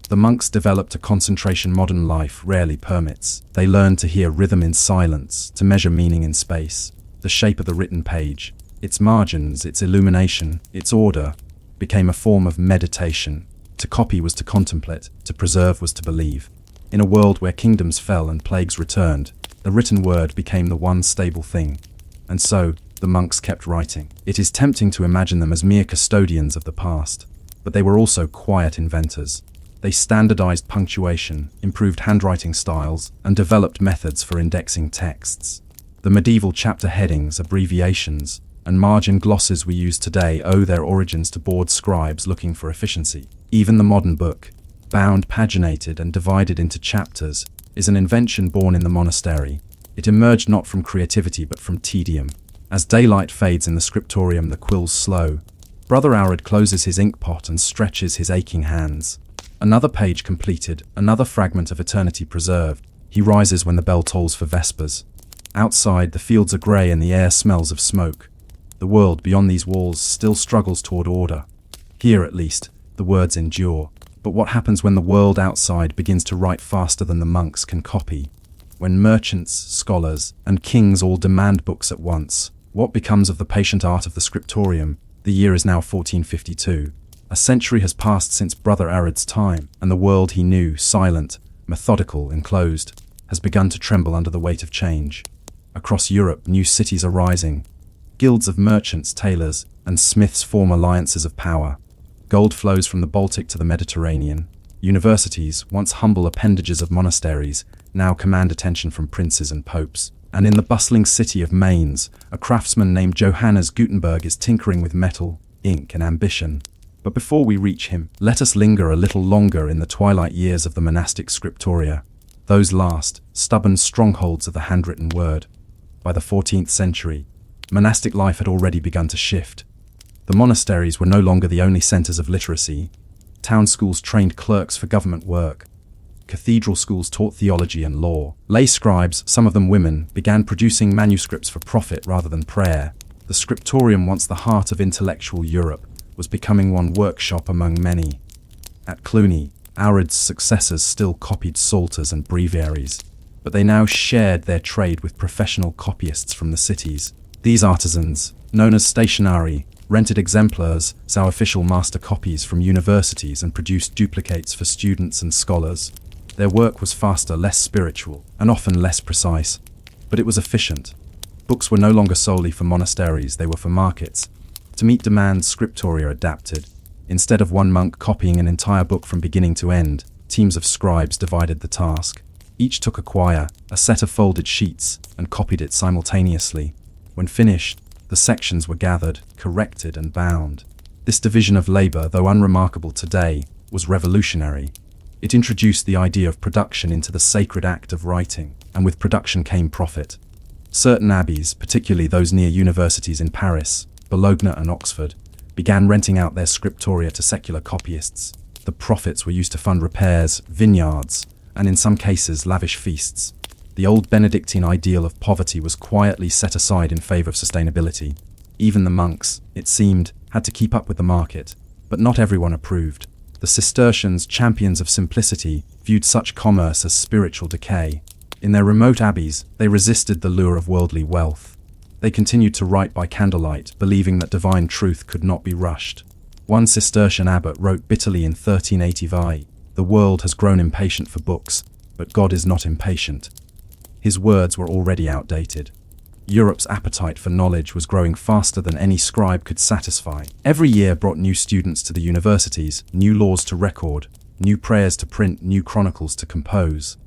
The monks developed a concentration modern life rarely permits. They learned to hear rhythm in silence, to measure meaning in space, the shape of the written page, its margins, its illumination, its order, became a form of meditation. To copy was to contemplate, to preserve was to believe. In a world where kingdoms fell and plagues returned, the written word became the one stable thing. And so, the monks kept writing. It is tempting to imagine them as mere custodians of the past, but they were also quiet inventors. They standardized punctuation, improved handwriting styles, and developed methods for indexing texts. The medieval chapter headings, abbreviations, and margin glosses we use today owe their origins to bored scribes looking for efficiency. Even the modern book, bound, paginated, and divided into chapters, is an invention born in the monastery. It emerged not from creativity but from tedium. As daylight fades in the scriptorium, the quills slow. Brother Arid closes his inkpot and stretches his aching hands. Another page completed, another fragment of eternity preserved. He rises when the bell tolls for vespers. Outside, the fields are grey and the air smells of smoke. The world beyond these walls still struggles toward order. Here, at least, the words endure. But what happens when the world outside begins to write faster than the monks can copy? When merchants, scholars, and kings all demand books at once, what becomes of the patient art of the scriptorium? The year is now 1452. A century has passed since Brother Arid's time, and the world he knew, silent, methodical, enclosed, has begun to tremble under the weight of change. Across Europe, new cities are rising. Guilds of merchants, tailors, and smiths form alliances of power. Gold flows from the Baltic to the Mediterranean. Universities, once humble appendages of monasteries, now command attention from princes and popes. And in the bustling city of Mainz, a craftsman named Johannes Gutenberg is tinkering with metal, ink, and ambition. But before we reach him, let us linger a little longer in the twilight years of the monastic scriptoria, those last, stubborn strongholds of the handwritten word. By the 14th century, monastic life had already begun to shift. The monasteries were no longer the only centers of literacy. Town schools trained clerks for government work. cathedral schools taught theology and law. Lay scribes, some of them women, began producing manuscripts for profit rather than prayer. The scriptorium, once the heart of intellectual Europe, was becoming one workshop among many. At Cluny, Aurid's successors still copied psalters and breviaries, but they now shared their trade with professional copyists from the cities. These artisans, known as stationari, rented exemplars as official master copies from universities and produced duplicates for students and scholars. Their work was faster, less spiritual, and often less precise, but it was efficient. Books were no longer solely for monasteries, they were for markets. To meet demand, scriptoria adapted. Instead of one monk copying an entire book from beginning to end, teams of scribes divided the task. Each took a quire, a set of folded sheets, and copied it simultaneously. When finished, the sections were gathered, corrected, and bound. This division of labor, though unremarkable today, was revolutionary. It introduced the idea of production into the sacred act of writing, and with production came profit. Certain abbeys, particularly those near universities in Paris, Bologna, and Oxford, began renting out their scriptoria to secular copyists. The profits were used to fund repairs, vineyards, and in some cases lavish feasts. The old Benedictine ideal of poverty was quietly set aside in favor of sustainability. Even the monks, it seemed, had to keep up with the market, but not everyone approved. The Cistercians, champions of simplicity, viewed such commerce as spiritual decay. In their remote abbeys, they resisted the lure of worldly wealth. They continued to write by candlelight, believing that divine truth could not be rushed. One Cistercian abbot wrote bitterly in 1385, "The world has grown impatient for books, but God is not impatient." His words were already outdated. Europe's appetite for knowledge was growing faster than any scribe could satisfy. Every year brought new students to the universities, new laws to record, new prayers to print, new chronicles to compose.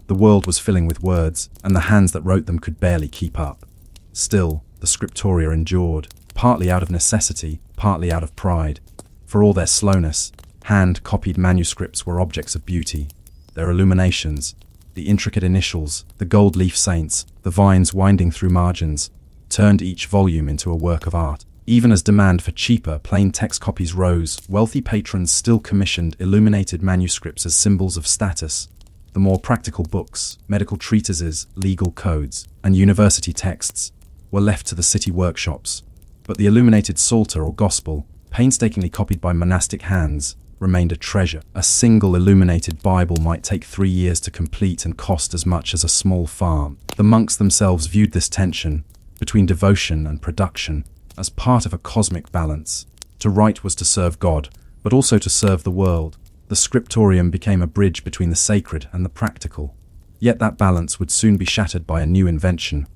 The world was filling with words, and the hands that wrote them could barely keep up. Still, the scriptoria endured, partly out of necessity, partly out of pride. For all their slowness, hand-copied manuscripts were objects of beauty. Their illuminations, the intricate initials, the gold leaf saints, the vines winding through margins, turned each volume into a work of art. Even as demand for cheaper, plain text copies rose, wealthy patrons still commissioned illuminated manuscripts as symbols of status. The more practical books, medical treatises, legal codes, and university texts, were left to the city workshops. But the illuminated psalter or gospel, painstakingly copied by monastic hands, remained a treasure. A single illuminated Bible might take 3 years to complete and cost as much as a small farm. The monks themselves viewed this tension between devotion and production as part of a cosmic balance. To write was to serve God, but also to serve the world. The scriptorium became a bridge between the sacred and the practical. Yet that balance would soon be shattered by a new invention,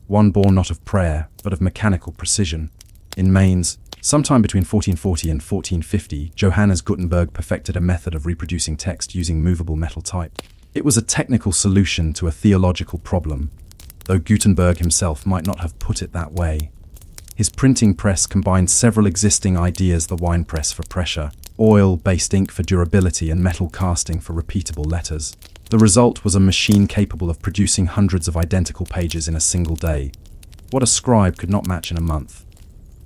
one born not of prayer, but of mechanical precision. In Mainz, sometime between 1440 and 1450, Johannes Gutenberg perfected a method of reproducing text using movable metal type. It was a technical solution to a theological problem, though Gutenberg himself might not have put it that way. His printing press combined several existing ideas: the wine press for pressure, oil-based ink for durability, and metal casting for repeatable letters. The result was a machine capable of producing hundreds of identical pages in a single day, what a scribe could not match in a month.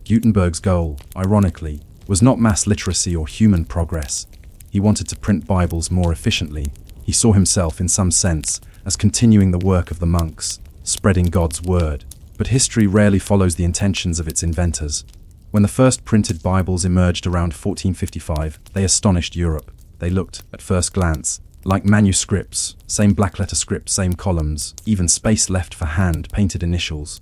Gutenberg's goal, ironically, was not mass literacy or human progress. He wanted to print Bibles more efficiently. He saw himself, in some sense, as continuing the work of the monks, spreading God's word. But history rarely follows the intentions of its inventors. When the first printed Bibles emerged around 1455, they astonished Europe. They looked, at first glance, like manuscripts, same black-letter script, same columns, even space left for hand-painted initials.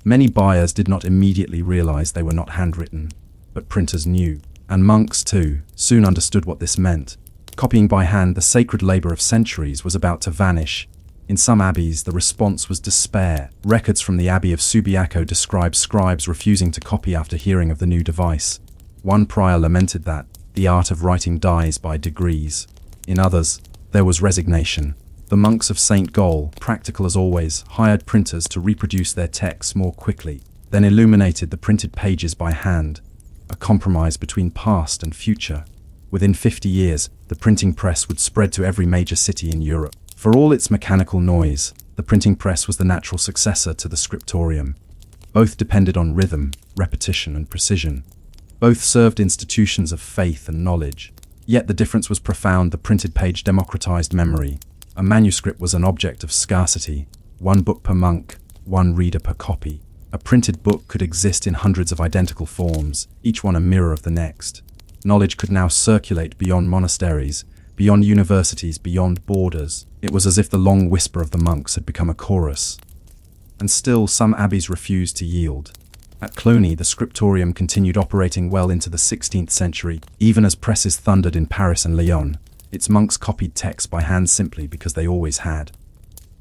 Many buyers did not immediately realize they were not handwritten, but printers knew. And monks, too, soon understood what this meant. Copying by hand, the sacred labor of centuries, was about to vanish. In some abbeys, the response was despair. Records from the Abbey of Subiaco describe scribes refusing to copy after hearing of the new device. One prior lamented that the art of writing dies by degrees. In others, there was resignation. The monks of St. Gall, practical as always, hired printers to reproduce their texts more quickly, then illuminated the printed pages by hand, a compromise between past and future. Within 50 years, the printing press would spread to every major city in Europe. For all its mechanical noise, the printing press was the natural successor to the scriptorium. Both depended on rhythm, repetition, and precision. Both served institutions of faith and knowledge. Yet the difference was profound. The printed page democratized memory. A manuscript was an object of scarcity. One book per monk, one reader per copy. A printed book could exist in hundreds of identical forms, each one a mirror of the next. Knowledge could now circulate beyond monasteries, beyond universities, beyond borders. It was as if the long whisper of the monks had become a chorus. And still, some abbeys refused to yield. At Colonial, the scriptorium continued operating well into the 16th century, even as presses thundered in Paris and Lyon. Its monks copied texts by hand simply because they always had.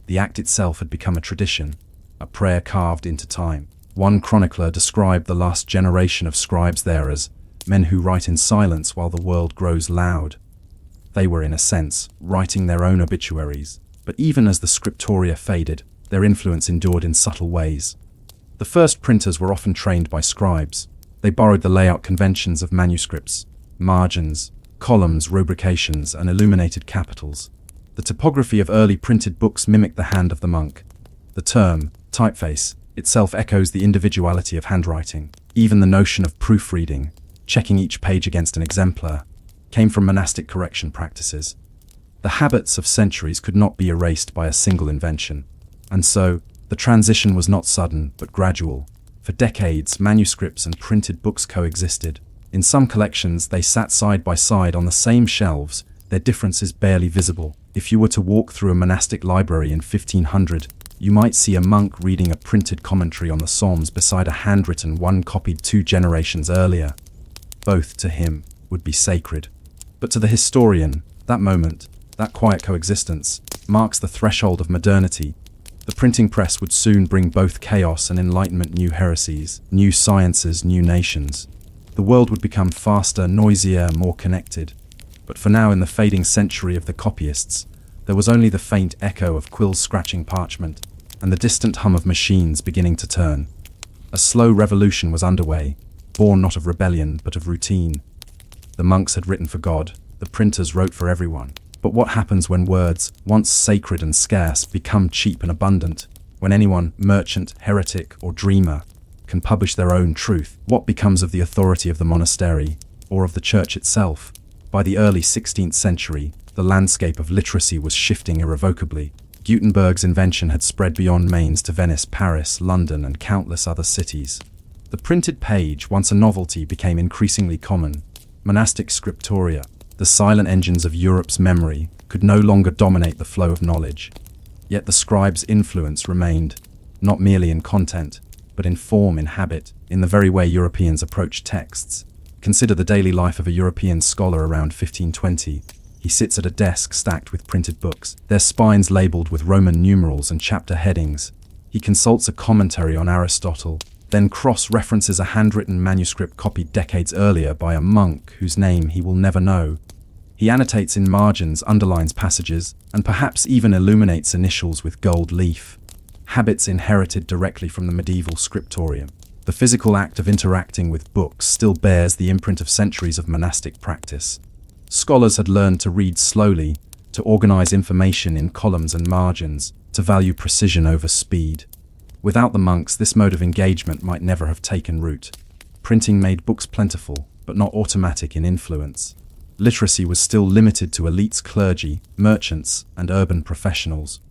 The act itself had become a tradition, a prayer carved into time. One chronicler described the last generation of scribes there as men who write in silence while the world grows loud. They were, in a sense, writing their own obituaries. But even as the scriptoria faded, their influence endured in subtle ways. The first printers were often trained by scribes. They borrowed the layout conventions of manuscripts, margins, columns, rubrications, and illuminated capitals. The typography of early printed books mimicked the hand of the monk. The term, typeface, itself echoes the individuality of handwriting. Even the notion of proofreading, checking each page against an exemplar, came from monastic correction practices. The habits of centuries could not be erased by a single invention. And so, the transition was not sudden, but gradual. For decades, manuscripts and printed books coexisted. In some collections, they sat side by side on the same shelves, their differences barely visible. If you were to walk through a monastic library in 1500, you might see a monk reading a printed commentary on the Psalms beside a handwritten one copied 2 generations earlier. Both, to him, would be sacred. But to the historian, that moment, that quiet coexistence, marks the threshold of modernity. The printing press would soon bring both chaos and enlightenment, new heresies, new sciences, new nations. The world would become faster, noisier, more connected. But for now, in the fading century of the copyists, there was only the faint echo of quills scratching parchment, and the distant hum of machines beginning to turn. A slow revolution was underway, born not of rebellion, but of routine. The monks had written for God, the printers wrote for everyone. But what happens when words, once sacred and scarce, become cheap and abundant? When anyone, merchant, heretic, or dreamer, can publish their own truth, what becomes of the authority of the monastery, or of the church itself? By the early 16th century, the landscape of literacy was shifting irrevocably. Gutenberg's invention had spread beyond Mainz to Venice, Paris, London, and countless other cities. The printed page, once a novelty, became increasingly common. Monastic scriptoria, the silent engines of Europe's memory, could no longer dominate the flow of knowledge. Yet the scribe's influence remained, not merely in content, but in form, in habit, in the very way Europeans approached texts. Consider the daily life of a European scholar around 1520. He sits at a desk stacked with printed books, their spines labeled with Roman numerals and chapter headings. He consults a commentary on Aristotle, then cross-references a handwritten manuscript copied decades earlier by a monk whose name he will never know. He annotates in margins, underlines passages, and perhaps even illuminates initials with gold leaf. Habits inherited directly from the medieval scriptorium. The physical act of interacting with books still bears the imprint of centuries of monastic practice. Scholars had learned to read slowly, to organize information in columns and margins, to value precision over speed. Without the monks, this mode of engagement might never have taken root. Printing made books plentiful, but not automatic in influence. Literacy was still limited to elites, clergy, merchants, and urban professionals.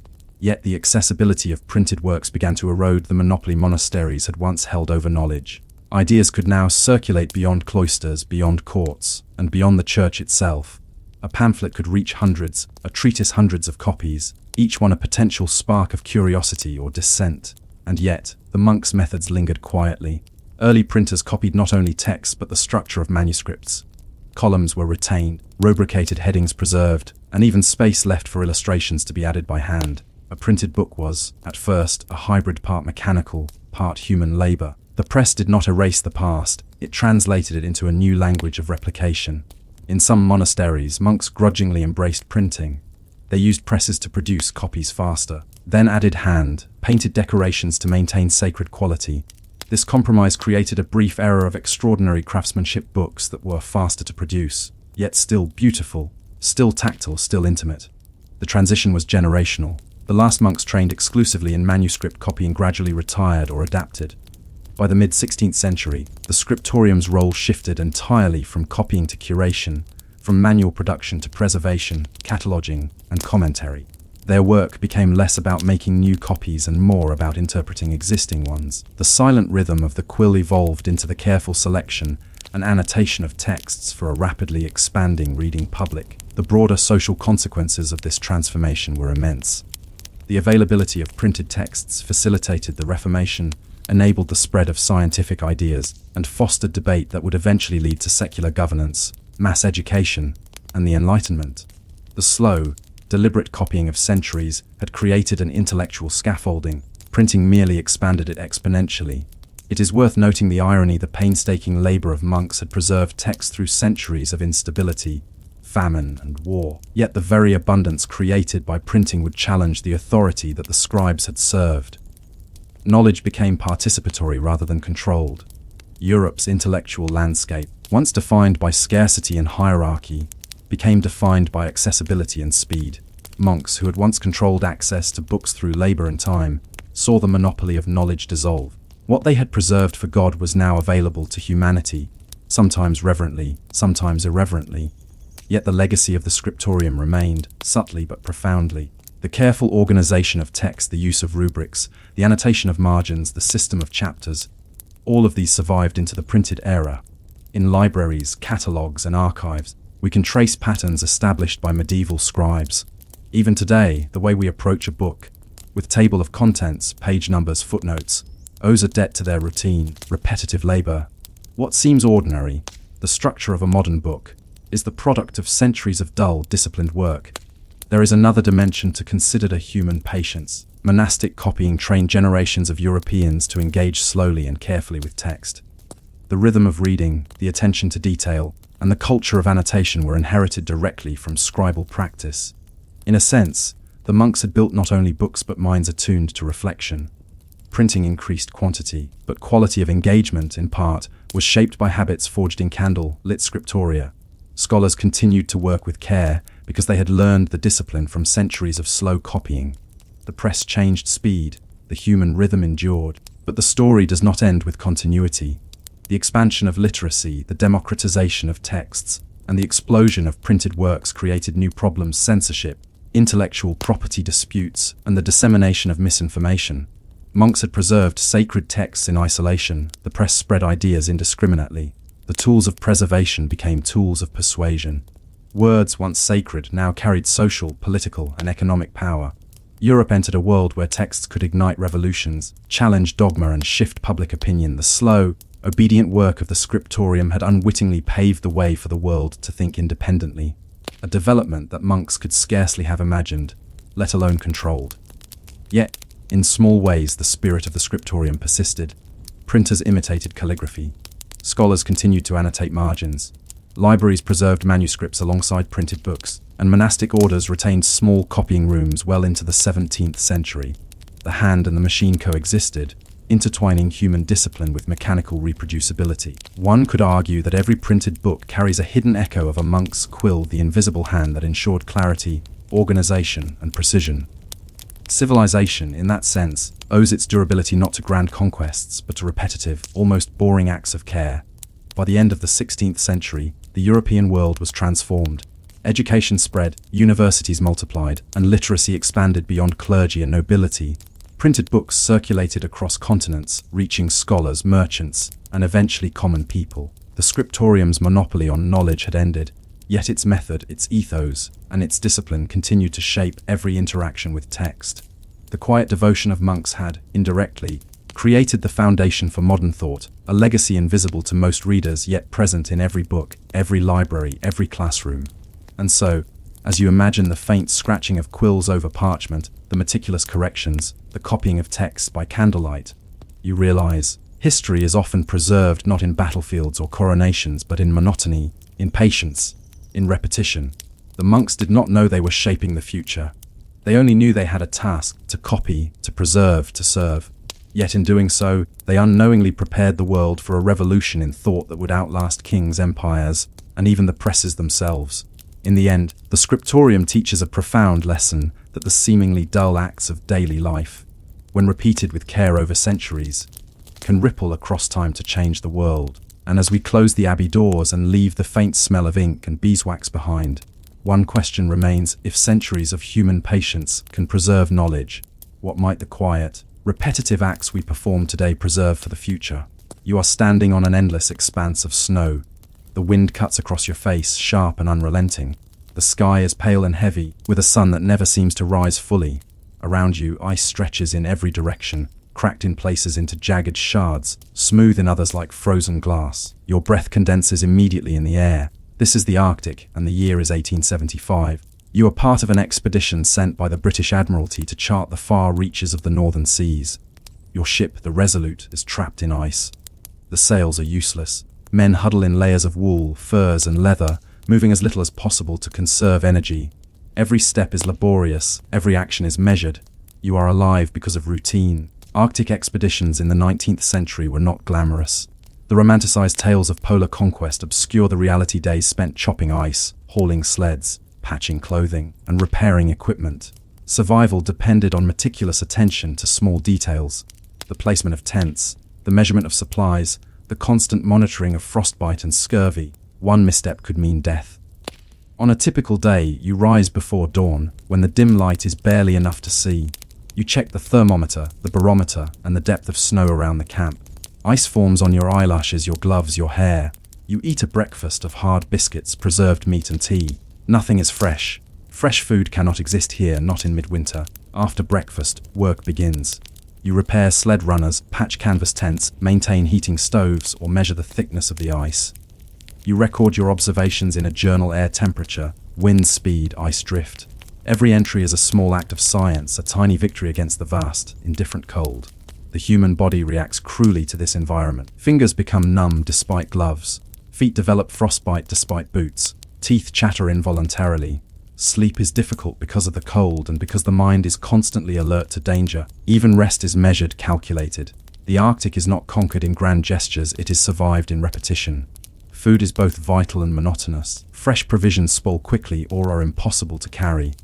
Yet the accessibility of printed works began to erode the monopoly monasteries had once held over knowledge. Ideas could now circulate beyond cloisters, beyond courts, and beyond the church itself. A pamphlet could reach hundreds, a treatise hundreds of copies, each one a potential spark of curiosity or dissent. And yet, the monks' methods lingered quietly. Early printers copied not only texts but the structure of manuscripts. Columns were retained, rubricated headings preserved, and even space left for illustrations to be added by hand. A printed book was, at first, a hybrid part mechanical, part human labor. The press did not erase the past, it translated it into a new language of replication. In some monasteries, monks grudgingly embraced printing. They used presses to produce copies faster, then added hand-painted decorations to maintain sacred quality. This compromise created a brief era of extraordinary craftsmanship, books that were faster to produce, yet still beautiful, still tactile, still intimate. The transition was generational. The last monks trained exclusively in manuscript copying gradually retired or adapted. By the mid-16th century, the scriptorium's role shifted entirely from copying to curation, from manual production to preservation, cataloging, and commentary. Their work became less about making new copies and more about interpreting existing ones. The silent rhythm of the quill evolved into the careful selection and annotation of texts for a rapidly expanding reading public. The broader social consequences of this transformation were immense. The availability of printed texts facilitated the Reformation, enabled the spread of scientific ideas, and fostered debate that would eventually lead to secular governance, mass education, and the Enlightenment. The slow, deliberate copying of centuries had created an intellectual scaffolding. Printing merely expanded it exponentially. It is worth noting the irony: the painstaking labor of monks had preserved text through centuries of instability, famine, and war. Yet the very abundance created by printing would challenge the authority that the scribes had served. Knowledge became participatory rather than controlled. Europe's intellectual landscape, once defined by scarcity and hierarchy, became defined by accessibility and speed. Monks, who had once controlled access to books through labor and time, saw the monopoly of knowledge dissolve. What they had preserved for God was now available to humanity, sometimes reverently, sometimes irreverently. Yet the legacy of the scriptorium remained, subtly but profoundly. The careful organization of text, the use of rubrics, the annotation of margins, the system of chapters, all of these survived into the printed era. In libraries, catalogues, and archives, we can trace patterns established by medieval scribes. Even today, the way we approach a book, with table of contents, page numbers, footnotes, owes a debt to their routine, repetitive labor. What seems ordinary, the structure of a modern book, is the product of centuries of dull, disciplined work. There is another dimension to consider: the human patience. Monastic copying trained generations of Europeans to engage slowly and carefully with text. The rhythm of reading, the attention to detail, and the culture of annotation were inherited directly from scribal practice. In a sense, the monks had built not only books but minds attuned to reflection. Printing increased quantity, but quality of engagement, in part, was shaped by habits forged in candle-lit scriptoria. Scholars continued to work with care because they had learned the discipline from centuries of slow copying. The press changed speed, the human rhythm endured, but the story does not end with continuity. The expansion of literacy, the democratization of texts, and the explosion of printed works created new problems: censorship, intellectual property disputes, and the dissemination of misinformation. Monks had preserved sacred texts in isolation. The press spread ideas indiscriminately. The tools of preservation became tools of persuasion. Words once sacred now carried social, political, and economic power. Europe entered a world where texts could ignite revolutions, challenge dogma, and shift public opinion. The slow, obedient work of the scriptorium had unwittingly paved the way for the world to think independently, a development that monks could scarcely have imagined, let alone controlled. Yet, in small ways, the spirit of the scriptorium persisted. Printers imitated calligraphy. Scholars continued to annotate margins. Libraries preserved manuscripts alongside printed books, and monastic orders retained small copying rooms well into the 17th century. The hand and the machine coexisted, intertwining human discipline with mechanical reproducibility. One could argue that every printed book carries a hidden echo of a monk's quill, the invisible hand that ensured clarity, organization, and precision. Civilization, in that sense, owes its durability not to grand conquests, but to repetitive, almost boring acts of care. By the end of the 16th century, the European world was transformed. Education spread, universities multiplied, and literacy expanded beyond clergy and nobility. Printed books circulated across continents, reaching scholars, merchants, and eventually common people. The scriptorium's monopoly on knowledge had ended, yet its method, its ethos, and its discipline continued to shape every interaction with text. The quiet devotion of monks had, indirectly, created the foundation for modern thought, a legacy invisible to most readers yet present in every book, every library, every classroom. And so, as you imagine the faint scratching of quills over parchment, the meticulous corrections, the copying of texts by candlelight, you realize history is often preserved not in battlefields or coronations but in monotony, in patience, in repetition. The monks did not know they were shaping the future. They only knew they had a task: to copy, to preserve, to serve. Yet in doing so, they unknowingly prepared the world for a revolution in thought that would outlast kings, empires, and even the presses themselves. In the end, the scriptorium teaches a profound lesson that the seemingly dull acts of daily life, when repeated with care over centuries, can ripple across time to change the world. And as we close the abbey doors and leave the faint smell of ink and beeswax behind, one question remains: if centuries of human patience can preserve knowledge, what might the quiet, repetitive acts we perform today preserve for the future? You are standing on an endless expanse of snow. The wind cuts across your face, sharp and unrelenting. The sky is pale and heavy, with a sun that never seems to rise fully. Around you, ice stretches in every direction, cracked in places into jagged shards, smooth in others like frozen glass. Your breath condenses immediately in the air. This is the Arctic, and the year is 1875. You are part of an expedition sent by the British Admiralty to chart the far reaches of the northern seas. Your ship, the Resolute, is trapped in ice. The sails are useless. Men huddle in layers of wool, furs, and leather, moving as little as possible to conserve energy. Every step is laborious, every action is measured. You are alive because of routine. Arctic expeditions in the 19th century were not glamorous. The romanticized tales of polar conquest obscure the reality days spent chopping ice, hauling sleds, patching clothing, and repairing equipment. Survival depended on meticulous attention to small details: the placement of tents, the measurement of supplies, the constant monitoring of frostbite and scurvy. One misstep could mean death. On a typical day, you rise before dawn, when the dim light is barely enough to see. You check the thermometer, the barometer, and the depth of snow around the camp. Ice forms on your eyelashes, your gloves, your hair. You eat a breakfast of hard biscuits, preserved meat, and tea. Nothing is fresh. Fresh food cannot exist here, not in midwinter. After breakfast, work begins. You repair sled runners, patch canvas tents, maintain heating stoves, or measure the thickness of the ice. You record your observations in a journal: air temperature, wind speed, ice drift. Every entry is a small act of science, a tiny victory against the vast, indifferent cold. The human body reacts cruelly to this environment. Fingers become numb despite gloves. Feet develop frostbite despite boots. Teeth chatter involuntarily. Sleep is difficult because of the cold and because the mind is constantly alert to danger. Even rest is measured, calculated. The Arctic is not conquered in grand gestures, it is survived in repetition. Food is both vital and monotonous. Fresh provisions spoil quickly or are impossible to carry.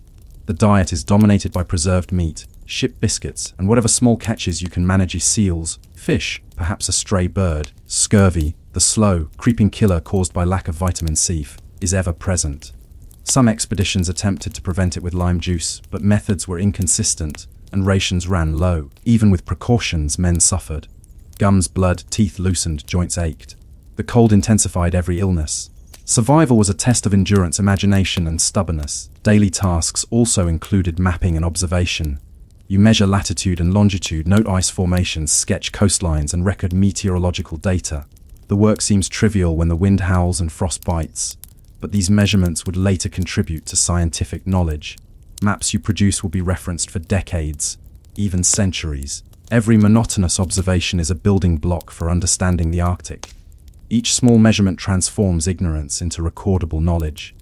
The diet is dominated by preserved meat, ship biscuits, and whatever small catches you can manage: seals, fish, perhaps a stray bird. Scurvy, the slow, creeping killer caused by lack of vitamin C, is ever present. Some expeditions attempted to prevent it with lime juice, but methods were inconsistent and rations ran low. Even with precautions, men suffered. Gums bled, teeth loosened, joints ached. The cold intensified every illness. Survival was a test of endurance, imagination, and stubbornness. Daily tasks also included mapping and observation. You measure latitude and longitude, note ice formations, sketch coastlines, and record meteorological data. The work seems trivial when the wind howls and frost bites, but these measurements would later contribute to scientific knowledge. Maps you produce will be referenced for decades, even centuries. Every monotonous observation is a building block for understanding the Arctic. Each small measurement transforms ignorance into recordable knowledge.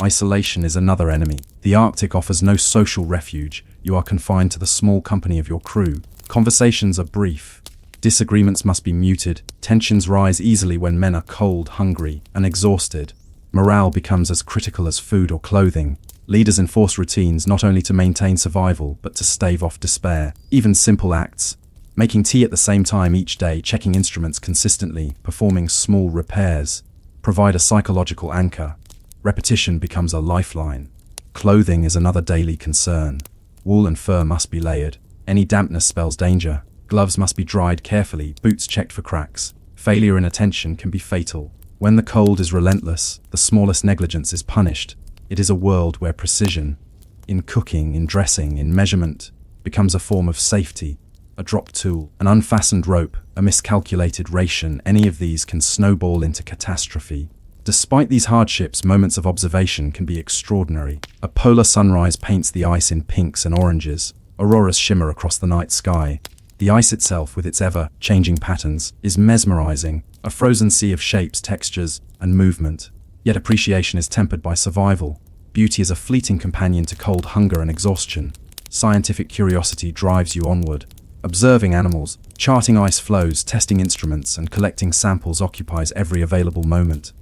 Isolation is another enemy. The Arctic offers no social refuge. You are confined to the small company of your crew. Conversations are brief. Disagreements must be muted. Tensions rise easily when men are cold, hungry, and exhausted. Morale becomes as critical as food or clothing. Leaders enforce routines not only to maintain survival, but to stave off despair. Even simple acts: making tea at the same time each day, checking instruments consistently, performing small repairs, provide a psychological anchor. Repetition becomes a lifeline. Clothing is another daily concern. Wool and fur must be layered. Any dampness spells danger. Gloves must be dried carefully, boots checked for cracks. Failure in attention can be fatal. When the cold is relentless, the smallest negligence is punished. It is a world where precision, in cooking, in dressing, in measurement, becomes a form of safety. A dropped tool, an unfastened rope, a miscalculated ration, any of these can snowball into catastrophe. Despite these hardships, moments of observation can be extraordinary. A polar sunrise paints the ice in pinks and oranges. Auroras shimmer across the night sky. The ice itself, with its ever-changing patterns, is mesmerizing, a frozen sea of shapes, textures, and movement. Yet appreciation is tempered by survival. Beauty is a fleeting companion to cold, hunger, and exhaustion. Scientific curiosity drives you onward. Observing animals, charting ice flows, testing instruments, and collecting samples occupies every available moment.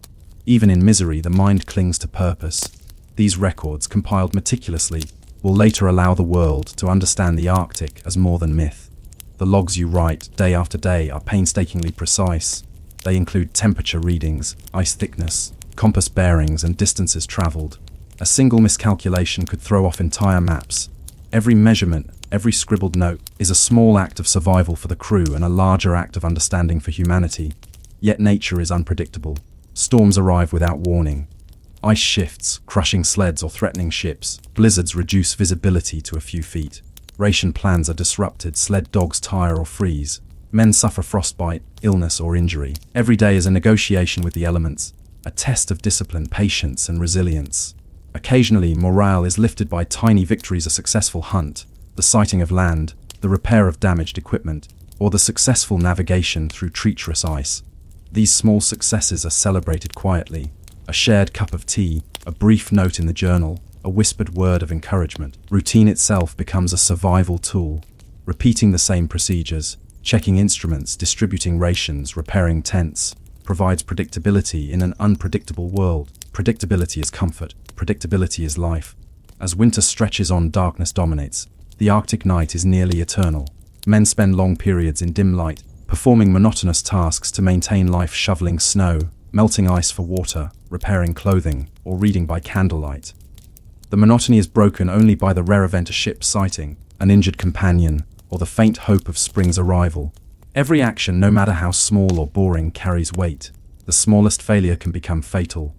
Even in misery, the mind clings to purpose. These records, compiled meticulously, will later allow the world to understand the Arctic as more than myth. The logs you write, day after day, are painstakingly precise. They include temperature readings, ice thickness, compass bearings, and distances traveled. A single miscalculation could throw off entire maps. Every measurement, every scribbled note, is a small act of survival for the crew and a larger act of understanding for humanity. Yet nature is unpredictable. Storms arrive without warning. Ice shifts, crushing sleds or threatening ships. Blizzards reduce visibility to a few feet. Ration plans are disrupted, sled dogs tire or freeze. Men suffer frostbite, illness or injury. Every day is a negotiation with the elements, a test of discipline, patience and resilience. Occasionally, morale is lifted by tiny victories: a successful hunt, the sighting of land, the repair of damaged equipment, or the successful navigation through treacherous ice. These small successes are celebrated quietly. A shared cup of tea, a brief note in the journal, a whispered word of encouragement. Routine itself becomes a survival tool. Repeating the same procedures, checking instruments, distributing rations, repairing tents, provides predictability in an unpredictable world. Predictability is comfort. Predictability is life. As winter stretches on, darkness dominates. The Arctic night is nearly eternal. Men spend long periods in dim light, performing monotonous tasks to maintain life: shoveling snow, melting ice for water, repairing clothing, or reading by candlelight. The monotony is broken only by the rare event: a ship sighting, an injured companion, or the faint hope of spring's arrival. Every action, no matter how small or boring, carries weight. The smallest failure can become fatal.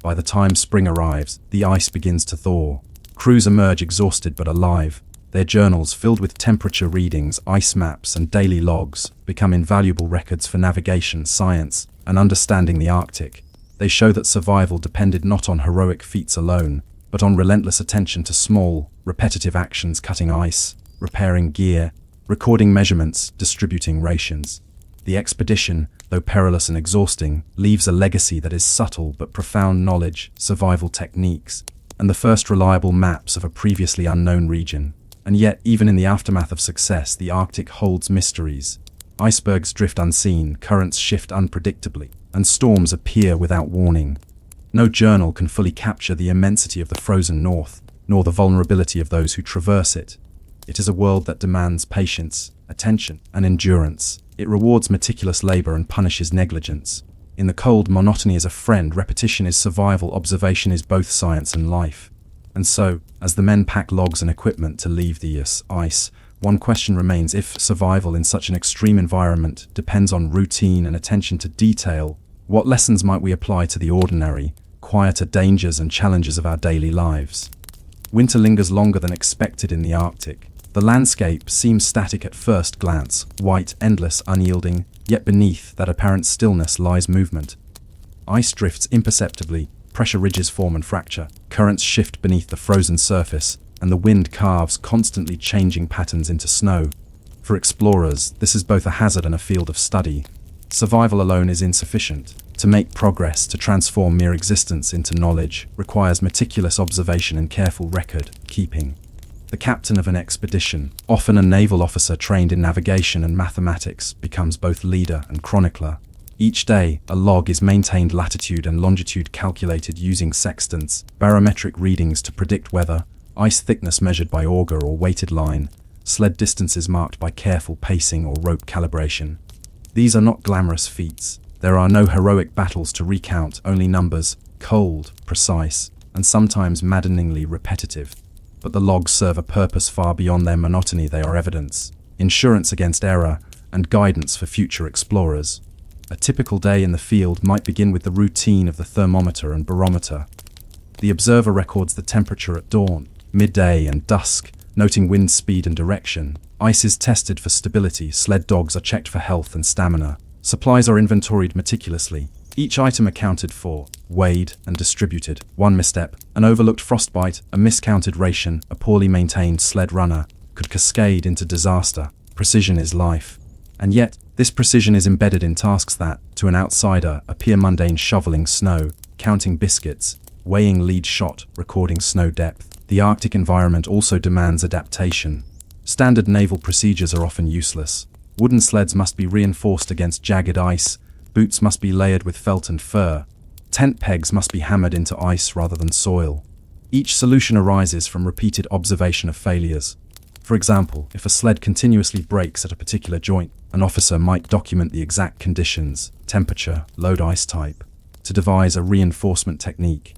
By the time spring arrives, the ice begins to thaw. Crews emerge exhausted but alive. Their journals, filled with temperature readings, ice maps, and daily logs, become invaluable records for navigation, science, and understanding the Arctic. They show that survival depended not on heroic feats alone, but on relentless attention to small, repetitive actions: cutting ice, repairing gear, recording measurements, distributing rations. The expedition, though perilous and exhausting, leaves a legacy that is subtle but profound: knowledge, survival techniques, and the first reliable maps of a previously unknown region. And yet, even in the aftermath of success, the Arctic holds mysteries. Icebergs drift unseen, currents shift unpredictably, and storms appear without warning. No journal can fully capture the immensity of the frozen north, nor the vulnerability of those who traverse it. It is a world that demands patience, attention, and endurance. It rewards meticulous labor and punishes negligence. In the cold, monotony is a friend, repetition is survival, observation is both science and life. And so, as the men pack logs and equipment to leave the ice, one question remains: if survival in such an extreme environment depends on routine and attention to detail, what lessons might we apply to the ordinary, quieter dangers and challenges of our daily lives? Winter lingers longer than expected in the Arctic. The landscape seems static at first glance, white, endless, unyielding, yet beneath that apparent stillness lies movement. Ice drifts imperceptibly, pressure ridges form and fracture, currents shift beneath the frozen surface, and the wind carves constantly changing patterns into snow. For explorers, this is both a hazard and a field of study. Survival alone is insufficient. To make progress, to transform mere existence into knowledge, requires meticulous observation and careful record-keeping. The captain of an expedition, often a naval officer trained in navigation and mathematics, becomes both leader and chronicler. Each day, a log is maintained, latitude and longitude calculated using sextants, barometric readings to predict weather, ice thickness measured by auger or weighted line, sled distances marked by careful pacing or rope calibration. These are not glamorous feats. There are no heroic battles to recount, only numbers, cold, precise, and sometimes maddeningly repetitive. But the logs serve a purpose far beyond their monotony. They are evidence, insurance against error, and guidance for future explorers. A typical day in the field might begin with the routine of the thermometer and barometer. The observer records the temperature at dawn, midday, and dusk, noting wind speed and direction. Ice is tested for stability, sled dogs are checked for health and stamina. Supplies are inventoried meticulously, each item accounted for, weighed, and distributed. One misstep, an overlooked frostbite, a miscounted ration, a poorly maintained sled runner, could cascade into disaster. Precision is life. And yet, this precision is embedded in tasks that, to an outsider, appear mundane: shoveling snow, counting biscuits, weighing lead shot, recording snow depth. The Arctic environment also demands adaptation. Standard naval procedures are often useless. Wooden sleds must be reinforced against jagged ice, boots must be layered with felt and fur, tent pegs must be hammered into ice rather than soil. Each solution arises from repeated observation of failures. For example, if a sled continuously breaks at a particular joint, an officer might document the exact conditions, temperature, load ice type, to devise a reinforcement technique.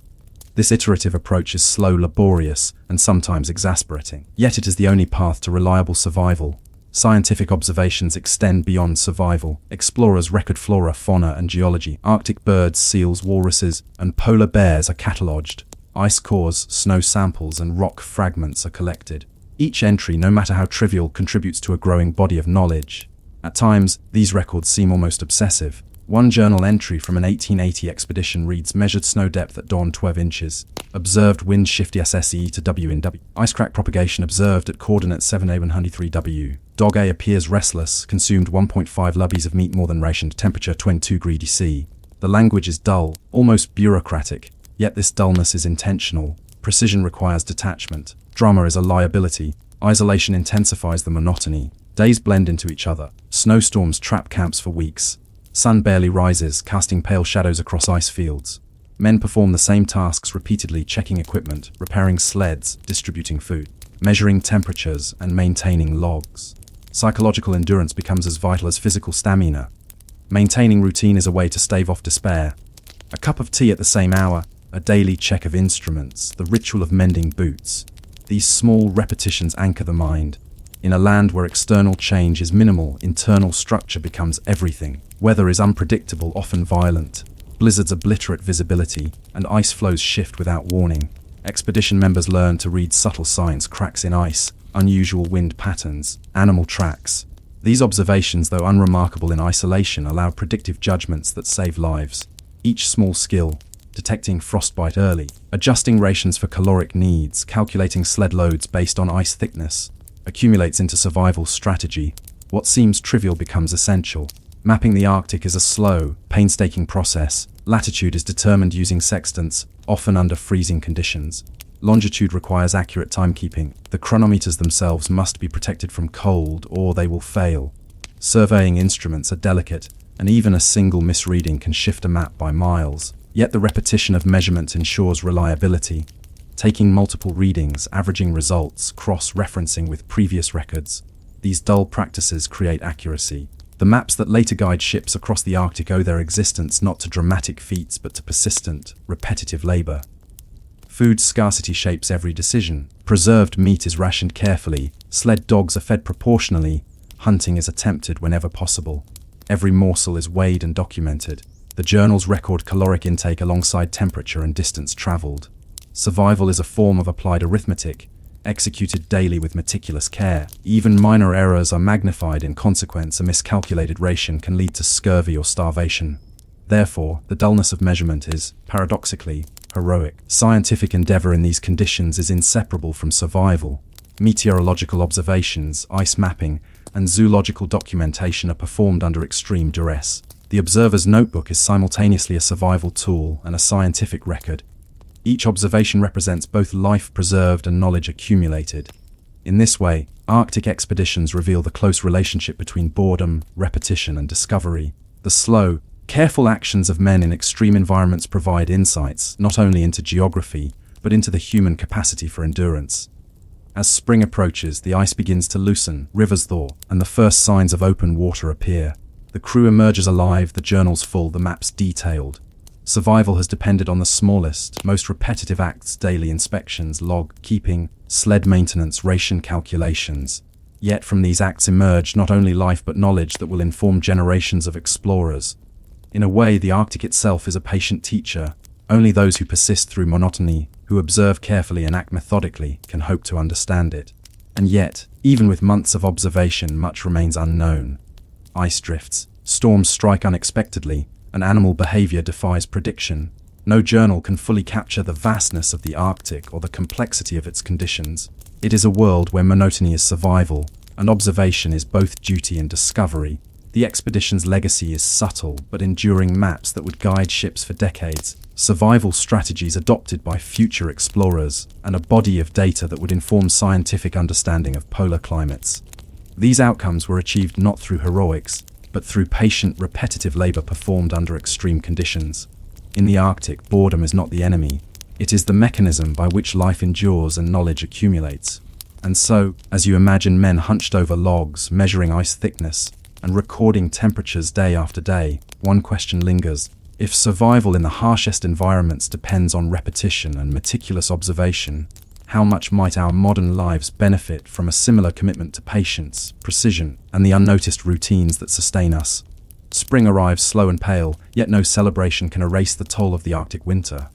This iterative approach is slow, laborious, and sometimes exasperating. Yet it is the only path to reliable survival. Scientific observations extend beyond survival. Explorers record flora, fauna, and geology. Arctic birds, seals, walruses, and polar bears are catalogued. Ice cores, snow samples, and rock fragments are collected. Each entry, no matter how trivial, contributes to a growing body of knowledge. At times, these records seem almost obsessive. One journal entry from an 1880 expedition reads: measured snow depth at dawn 12 inches. Observed wind shift SSE to W in W. Ice crack propagation observed at coordinate 7A103 W. Dog A appears restless, consumed 1.5 lubbies of meat more than rationed, temperature 22 degrees C. The language is dull, almost bureaucratic, yet this dullness is intentional. Precision requires detachment. Drama is a liability. Isolation intensifies the monotony. Days blend into each other. Snowstorms trap camps for weeks. Sun barely rises, casting pale shadows across ice fields. Men perform the same tasks repeatedly, checking equipment, repairing sleds, distributing food, measuring temperatures, and maintaining logs. Psychological endurance becomes as vital as physical stamina. Maintaining routine is a way to stave off despair. A cup of tea at the same hour, a daily check of instruments, the ritual of mending boots. These small repetitions anchor the mind. In a land where external change is minimal, internal structure becomes everything. Weather is unpredictable, often violent. Blizzards obliterate visibility, and ice flows shift without warning. Expedition members learn to read subtle signs: cracks in ice, unusual wind patterns, animal tracks. These observations, though unremarkable in isolation, allow predictive judgments that save lives. Each small skill, detecting frostbite early, adjusting rations for caloric needs, calculating sled loads based on ice thickness, accumulates into survival strategy. What seems trivial becomes essential. Mapping the Arctic is a slow, painstaking process. Latitude is determined using sextants, often under freezing conditions. Longitude requires accurate timekeeping. The chronometers themselves must be protected from cold, or they will fail. Surveying instruments are delicate, and even a single misreading can shift a map by miles. Yet the repetition of measurement ensures reliability. Taking multiple readings, averaging results, cross-referencing with previous records. These dull practices create accuracy. The maps that later guide ships across the Arctic owe their existence not to dramatic feats but to persistent, repetitive labor. Food scarcity shapes every decision. Preserved meat is rationed carefully, sled dogs are fed proportionally, hunting is attempted whenever possible. Every morsel is weighed and documented. The journals record caloric intake alongside temperature and distance traveled. Survival is a form of applied arithmetic, executed daily with meticulous care. Even minor errors are magnified in consequence. A miscalculated ration can lead to scurvy or starvation. Therefore, the dullness of measurement is, paradoxically, heroic. Scientific endeavor in these conditions is inseparable from survival. Meteorological observations, ice mapping, and zoological documentation are performed under extreme duress. The observer's notebook is simultaneously a survival tool and a scientific record. Each observation represents both life preserved and knowledge accumulated. In this way, Arctic expeditions reveal the close relationship between boredom, repetition, and discovery. The slow, careful actions of men in extreme environments provide insights not only into geography, but into the human capacity for endurance. As spring approaches, the ice begins to loosen, rivers thaw, and the first signs of open water appear. The crew emerges alive, the journals full, the maps detailed. Survival has depended on the smallest, most repetitive acts: daily inspections, log keeping, sled maintenance, ration calculations. Yet from these acts emerge not only life but knowledge that will inform generations of explorers. In a way, the Arctic itself is a patient teacher. Only those who persist through monotony, who observe carefully and act methodically, can hope to understand it. And yet, even with months of observation, much remains unknown. Ice drifts, storms strike unexpectedly, and animal behavior defies prediction. No journal can fully capture the vastness of the Arctic or the complexity of its conditions. It is a world where monotony is survival, and observation is both duty and discovery. The expedition's legacy is subtle but enduring maps that would guide ships for decades, survival strategies adopted by future explorers, and a body of data that would inform scientific understanding of polar climates. These outcomes were achieved not through heroics, but through patient, repetitive labor performed under extreme conditions. In the Arctic, boredom is not the enemy. It is the mechanism by which life endures and knowledge accumulates. And so, as you imagine men hunched over logs, measuring ice thickness, and recording temperatures day after day, one question lingers. If survival in the harshest environments depends on repetition and meticulous observation, how much might our modern lives benefit from a similar commitment to patience, precision, and the unnoticed routines that sustain us? Spring arrives slow and pale, yet no celebration can erase the toll of the Arctic winter.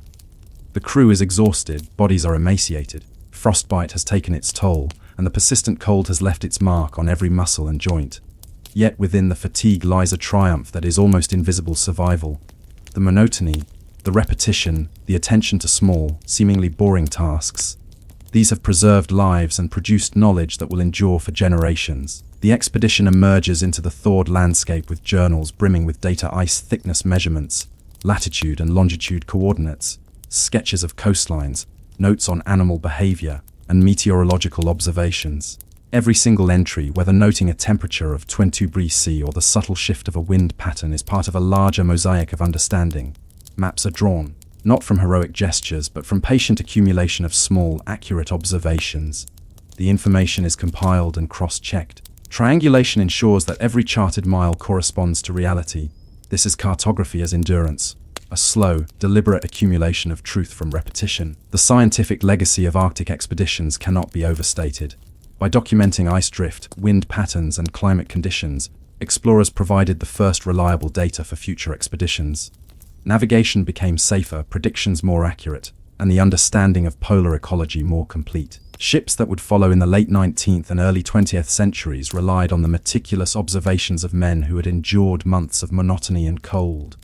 The crew is exhausted, bodies are emaciated, frostbite has taken its toll, and the persistent cold has left its mark on every muscle and joint. Yet within the fatigue lies a triumph that is almost invisible: survival. The monotony, the repetition, the attention to small, seemingly boring tasks. These have preserved lives and produced knowledge that will endure for generations. The expedition emerges into the thawed landscape with journals brimming with data: ice thickness measurements, latitude and longitude coordinates, sketches of coastlines, notes on animal behavior, and meteorological observations. Every single entry, whether noting a temperature of 22 degrees C or the subtle shift of a wind pattern, is part of a larger mosaic of understanding. Maps are drawn, not from heroic gestures, but from patient accumulation of small, accurate observations. The information is compiled and cross-checked. Triangulation ensures that every charted mile corresponds to reality. This is cartography as endurance, a slow, deliberate accumulation of truth from repetition. The scientific legacy of Arctic expeditions cannot be overstated. By documenting ice drift, wind patterns, and climate conditions, explorers provided the first reliable data for future expeditions. Navigation became safer, predictions more accurate, and the understanding of polar ecology more complete. Ships that would follow in the late 19th and early 20th centuries relied on the meticulous observations of men who had endured months of monotony and cold.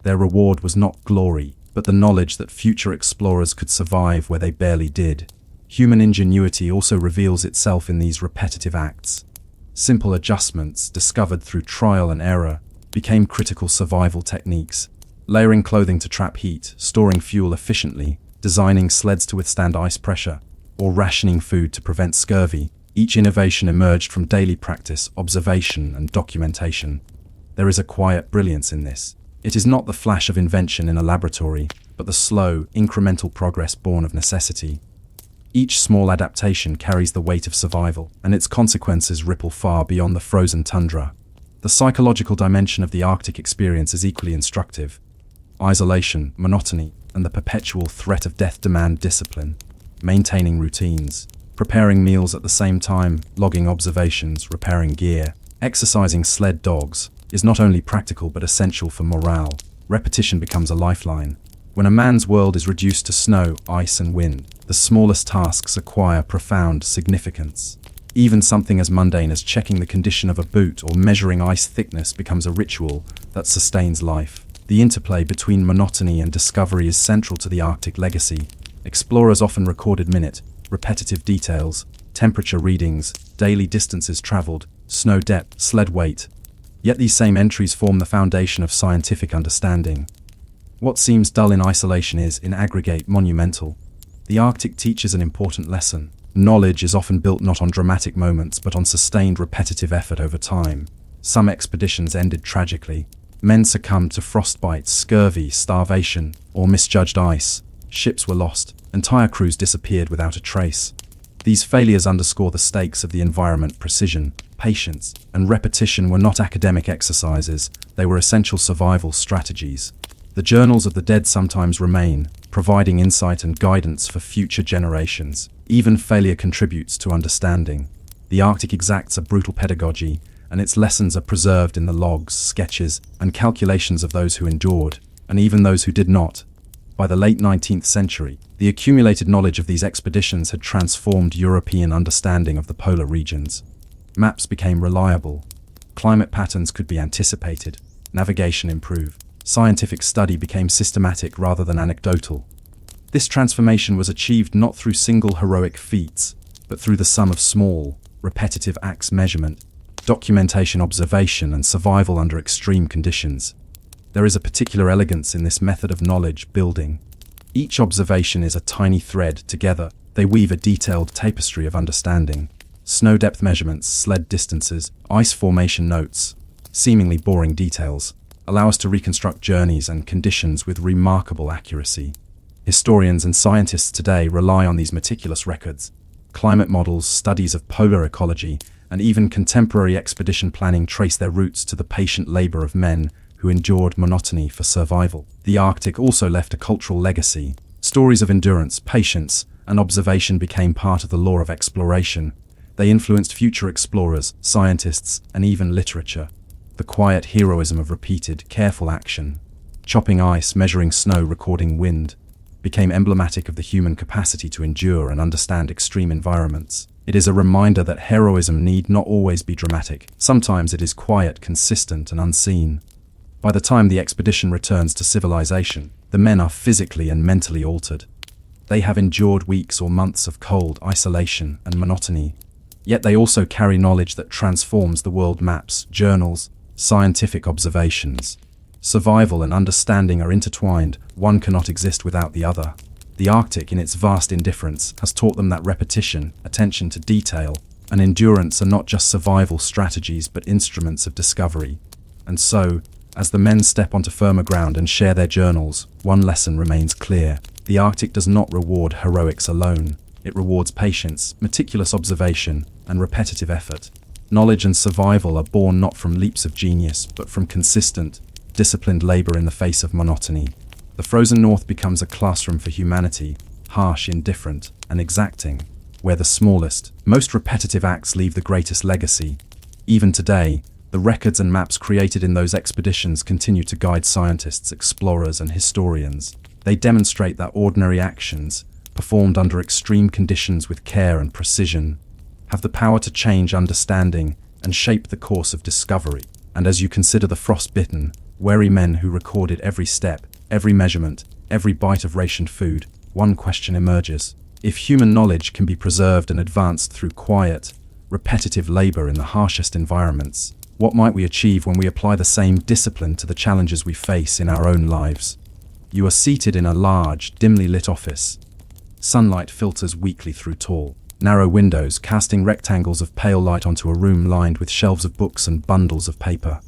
Their reward was not glory, but the knowledge that future explorers could survive where they barely did. Human ingenuity also reveals itself in these repetitive acts. Simple adjustments, discovered through trial and error, became critical survival techniques. Layering clothing to trap heat, storing fuel efficiently, designing sleds to withstand ice pressure, or rationing food to prevent scurvy. Each innovation emerged from daily practice, observation, and documentation. There is a quiet brilliance in this. It is not the flash of invention in a laboratory, but the slow, incremental progress born of necessity. Each small adaptation carries the weight of survival, and its consequences ripple far beyond the frozen tundra. The psychological dimension of the Arctic experience is equally instructive. Isolation, monotony, and the perpetual threat of death demand discipline. Maintaining routines, preparing meals at the same time, logging observations, repairing gear, exercising sled dogs, is not only practical but essential for morale. Repetition becomes a lifeline. When a man's world is reduced to snow, ice, and wind, the smallest tasks acquire profound significance. Even something as mundane as checking the condition of a boot or measuring ice thickness becomes a ritual that sustains life. The interplay between monotony and discovery is central to the Arctic legacy. Explorers often recorded minute, repetitive details, temperature readings, daily distances traveled, snow depth, sled weight. Yet these same entries form the foundation of scientific understanding. What seems dull in isolation is, in aggregate, monumental. The Arctic teaches an important lesson. Knowledge is often built not on dramatic moments, but on sustained repetitive effort over time. Some expeditions ended tragically. Men succumbed to frostbite, scurvy, starvation, or misjudged ice. Ships were lost. Entire crews disappeared without a trace. These failures underscore the stakes of the environment. Precision, patience, and repetition were not academic exercises, they were essential survival strategies. The journals of the dead sometimes remain, providing insight and guidance for future generations. Even failure contributes to understanding. The Arctic exacts a brutal pedagogy, and its lessons are preserved in the logs, sketches, and calculations of those who endured, and even those who did not. By the late 19th century, the accumulated knowledge of these expeditions had transformed European understanding of the polar regions. Maps became reliable. Climate patterns could be anticipated. Navigation improved. Scientific study became systematic rather than anecdotal. This transformation was achieved not through single heroic feats, but through the sum of small, repetitive acts: measurement, documentation, observation, and survival under extreme conditions. There is a particular elegance in this method of knowledge building. Each observation is a tiny thread. Together, they weave a detailed tapestry of understanding. Snow depth measurements, sled distances, ice formation notes, seemingly boring details, allow us to reconstruct journeys and conditions with remarkable accuracy. Historians and scientists today rely on these meticulous records. Climate models, studies of polar ecology, and even contemporary expedition planning trace their roots to the patient labor of men who endured monotony for survival. The Arctic also left a cultural legacy. Stories of endurance, patience, and observation became part of the lore of exploration. They influenced future explorers, scientists, and even literature. The quiet heroism of repeated, careful action, chopping ice, measuring snow, recording wind, became emblematic of the human capacity to endure and understand extreme environments. It is a reminder that heroism need not always be dramatic. Sometimes it is quiet, consistent, and unseen. By the time the expedition returns to civilization, the men are physically and mentally altered. They have endured weeks or months of cold, isolation, and monotony. Yet they also carry knowledge that transforms the world: maps, journals, scientific observations. Survival and understanding are intertwined. One cannot exist without the other. The Arctic, in its vast indifference, has taught them that repetition, attention to detail, and endurance are not just survival strategies but instruments of discovery. And so, as the men step onto firmer ground and share their journals, one lesson remains clear. The Arctic does not reward heroics alone. It rewards patience, meticulous observation, and repetitive effort. Knowledge and survival are born not from leaps of genius, but from consistent, disciplined labor in the face of monotony. The frozen north becomes a classroom for humanity, harsh, indifferent, and exacting, where the smallest, most repetitive acts leave the greatest legacy. Even today, the records and maps created in those expeditions continue to guide scientists, explorers, and historians. They demonstrate that ordinary actions, performed under extreme conditions with care and precision, have the power to change understanding and shape the course of discovery. And as you consider the frostbitten, wary men who recorded every step, every measurement, every bite of rationed food, one question emerges. If human knowledge can be preserved and advanced through quiet, repetitive labor in the harshest environments, what might we achieve when we apply the same discipline to the challenges we face in our own lives? You are seated in a large, dimly lit office. Sunlight filters weakly through tall, narrow windows, casting rectangles of pale light onto a room lined with shelves of books and bundles of paper.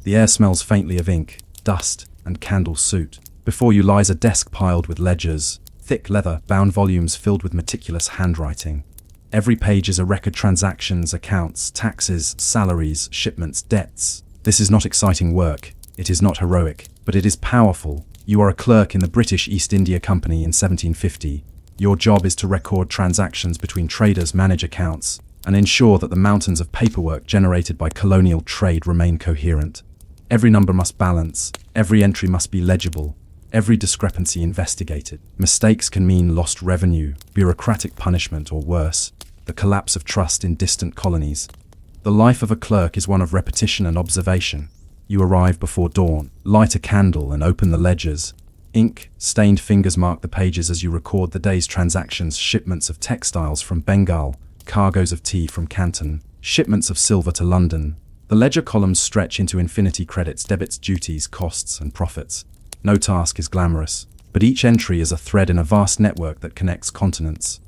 The air smells faintly of ink, dust, and candle soot. Before you lies a desk piled with ledgers, thick leather-bound volumes filled with meticulous handwriting. Every page is a record: transactions, accounts, taxes, salaries, shipments, debts. This is not exciting work. It is not heroic, but it is powerful. You are a clerk in the British East India Company in 1750. Your job is to record transactions between traders, manage accounts, and ensure that the mountains of paperwork generated by colonial trade remain coherent. Every number must balance, every entry must be legible, every discrepancy investigated. Mistakes can mean lost revenue, bureaucratic punishment, or worse, the collapse of trust in distant colonies. The life of a clerk is one of repetition and observation. You arrive before dawn, light a candle and open the ledgers. Ink-stained fingers mark the pages as you record the day's transactions: shipments of textiles from Bengal, cargoes of tea from Canton, shipments of silver to London. The ledger columns stretch into infinity: credits, debits, duties, costs, and profits. No task is glamorous, but each entry is a thread in a vast network that connects continents.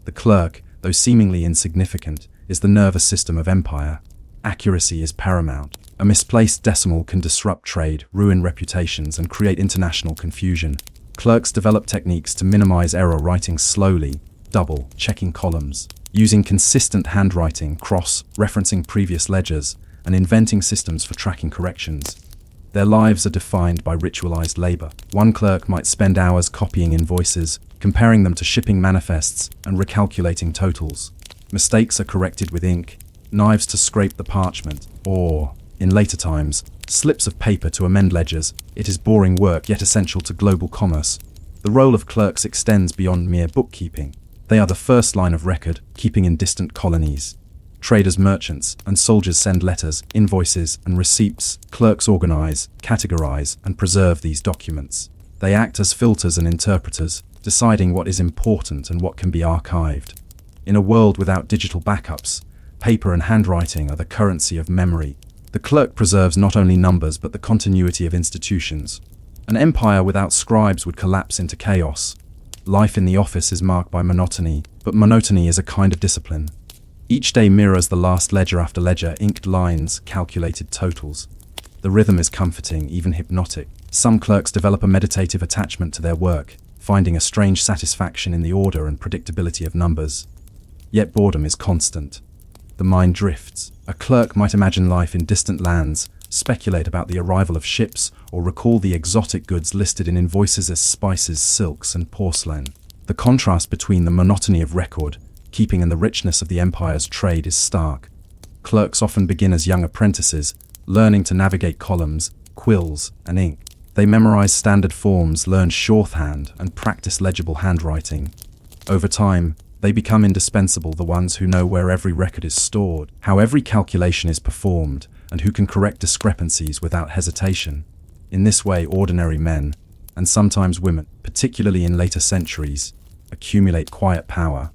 The clerk, though seemingly insignificant, is the nervous system of empire. Accuracy is paramount. A misplaced decimal can disrupt trade, ruin reputations, and create international confusion. Clerks develop techniques to minimize error: writing slowly, double, checking columns, using consistent handwriting, cross-referencing previous ledgers, and inventing systems for tracking corrections. Their lives are defined by ritualized labor. One clerk might spend hours copying invoices, comparing them to shipping manifests, and recalculating totals. Mistakes are corrected with ink, knives to scrape the parchment, or, in later times, slips of paper to amend ledgers. It is boring work, yet essential to global commerce. The role of clerks extends beyond mere bookkeeping. They are the first line of record, keeping in distant colonies. Traders, merchants, and soldiers send letters, invoices, and receipts. Clerks organize, categorize, and preserve these documents. They act as filters and interpreters, deciding what is important and what can be archived. In a world without digital backups, paper and handwriting are the currency of memory. The clerk preserves not only numbers but the continuity of institutions. An empire without scribes would collapse into chaos. Life in the office is marked by monotony, but monotony is a kind of discipline. Each day mirrors the last ledger after ledger: inked lines, calculated totals. The rhythm is comforting, even hypnotic. Some clerks develop a meditative attachment to their work, finding a strange satisfaction in the order and predictability of numbers. yet boredom is constant. The mind drifts. A clerk might imagine life in distant lands, speculate about the arrival of ships, or recall the exotic goods listed in invoices as spices, silks, and porcelain. The contrast between the monotony of record keeping and the richness of the empire's trade is stark. Clerks often begin as young apprentices, learning to navigate columns, quills, and ink. They memorize standard forms, learn shorthand, and practice legible handwriting. Over time, they become indispensable, the ones who know where every record is stored, how every calculation is performed, and who can correct discrepancies without hesitation. In this way, ordinary men, and sometimes women, particularly in later centuries, accumulate quiet power.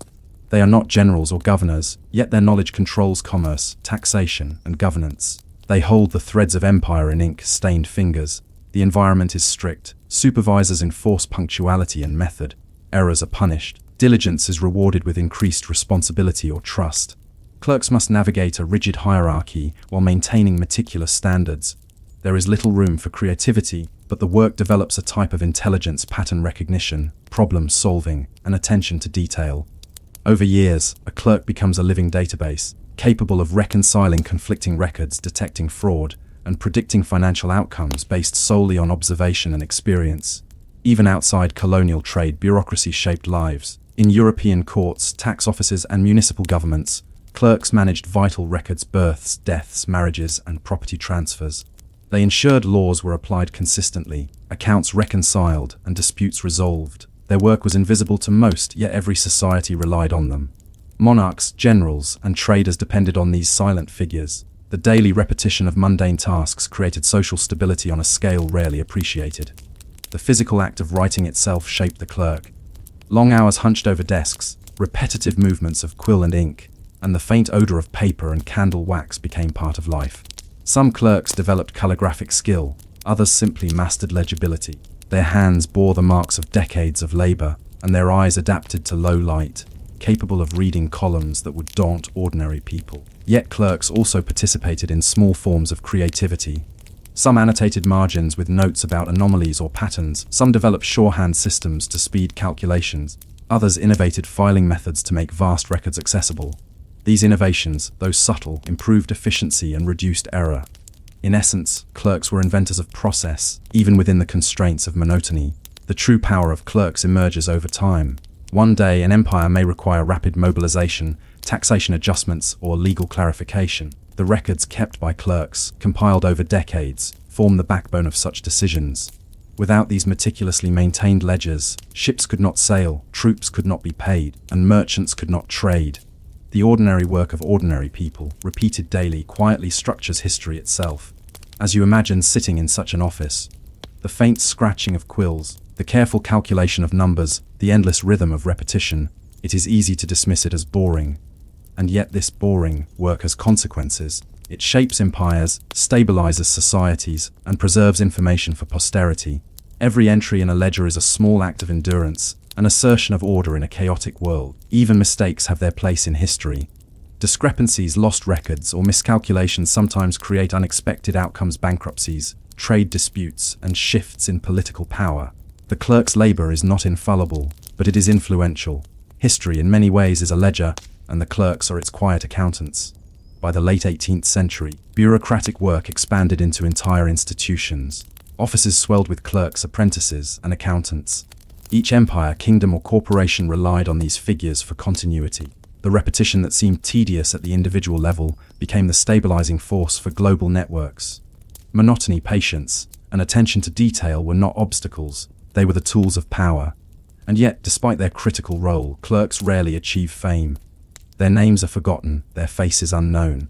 They are not generals or governors, yet their knowledge controls commerce, taxation, and governance. They hold the threads of empire in ink-stained fingers. The environment is strict. Supervisors enforce punctuality and method. Errors are punished. Diligence is rewarded with increased responsibility or trust. Clerks must navigate a rigid hierarchy while maintaining meticulous standards. There is little room for creativity, but the work develops a type of intelligence, pattern recognition, problem solving, and attention to detail. Over years, a clerk becomes a living database, capable of reconciling conflicting records, detecting fraud, and predicting financial outcomes based solely on observation and experience. Even outside colonial trade, bureaucracy shaped lives. In European courts, tax offices, and municipal governments, clerks managed vital records, births, deaths, marriages, and property transfers. They ensured laws were applied consistently, accounts reconciled, and disputes resolved. Their work was invisible to most, yet every society relied on them. Monarchs, generals, and traders depended on these silent figures. The daily repetition of mundane tasks created social stability on a scale rarely appreciated. The physical act of writing itself shaped the clerk. Long hours hunched over desks, repetitive movements of quill and ink, and the faint odor of paper and candle wax became part of life. Some clerks developed calligraphic skill, others simply mastered legibility. Their hands bore the marks of decades of labor, and their eyes adapted to low light, capable of reading columns that would daunt ordinary people. Yet clerks also participated in small forms of creativity. Some annotated margins with notes about anomalies or patterns, some developed shorthand systems to speed calculations, others innovated filing methods to make vast records accessible. These innovations, though subtle, improved efficiency and reduced error. In essence, clerks were inventors of process, even within the constraints of monotony. The true power of clerks emerges over time. One day, an empire may require rapid mobilization, taxation adjustments, or legal clarification. The records kept by clerks, compiled over decades, form the backbone of such decisions. Without these meticulously maintained ledgers, ships could not sail, troops could not be paid, and merchants could not trade. The ordinary work of ordinary people, repeated daily, quietly structures history itself. As you imagine sitting in such an office, the faint scratching of quills, the careful calculation of numbers, the endless rhythm of repetition, it is easy to dismiss it as boring. And yet this boring work has consequences. It shapes empires, stabilizes societies, and preserves information for posterity. Every entry in a ledger is a small act of endurance, an assertion of order in a chaotic world. Even mistakes have their place in history. Discrepancies, lost records, or miscalculations sometimes create unexpected outcomes, bankruptcies, trade disputes, and shifts in political power. The clerk's labor is not infallible, but it is influential. History in many ways is a ledger, and the clerks are its quiet accountants. By the late 18th century, bureaucratic work expanded into entire institutions. Offices swelled with clerks, apprentices, and accountants. Each empire, kingdom, or corporation relied on these figures for continuity. The repetition that seemed tedious at the individual level became the stabilizing force for global networks. Monotony, patience, and attention to detail were not obstacles, they were the tools of power. And yet, despite their critical role, clerks rarely achieve fame. Their names are forgotten, their faces unknown.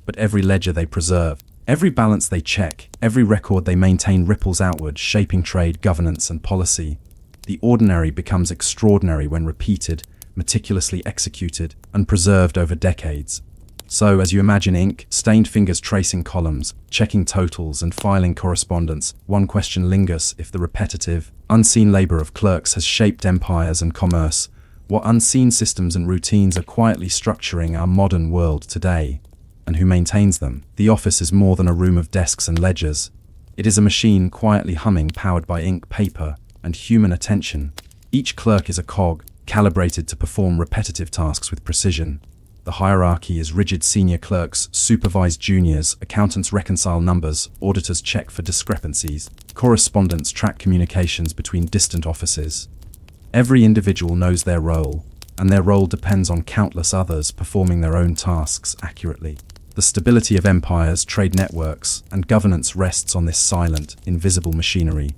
But every ledger they preserve, every balance they check, every record they maintain ripples outward, shaping trade, governance, and policy. The ordinary becomes extraordinary when repeated, meticulously executed, and preserved over decades. So, as you imagine ink, stained fingers tracing columns, checking totals, and filing correspondence, one question lingers: if the repetitive, unseen labor of clerks has shaped empires and commerce, what unseen systems and routines are quietly structuring our modern world today? And who maintains them? The office is more than a room of desks and ledgers. It is a machine quietly humming, powered by ink, paper, and human attention. Each clerk is a cog, calibrated to perform repetitive tasks with precision. The hierarchy is rigid. Senior clerks supervise juniors, accountants reconcile numbers, auditors check for discrepancies, correspondents track communications between distant offices. Every individual knows their role, and their role depends on countless others performing their own tasks accurately. The stability of empires, trade networks, and governance rests on this silent, invisible machinery.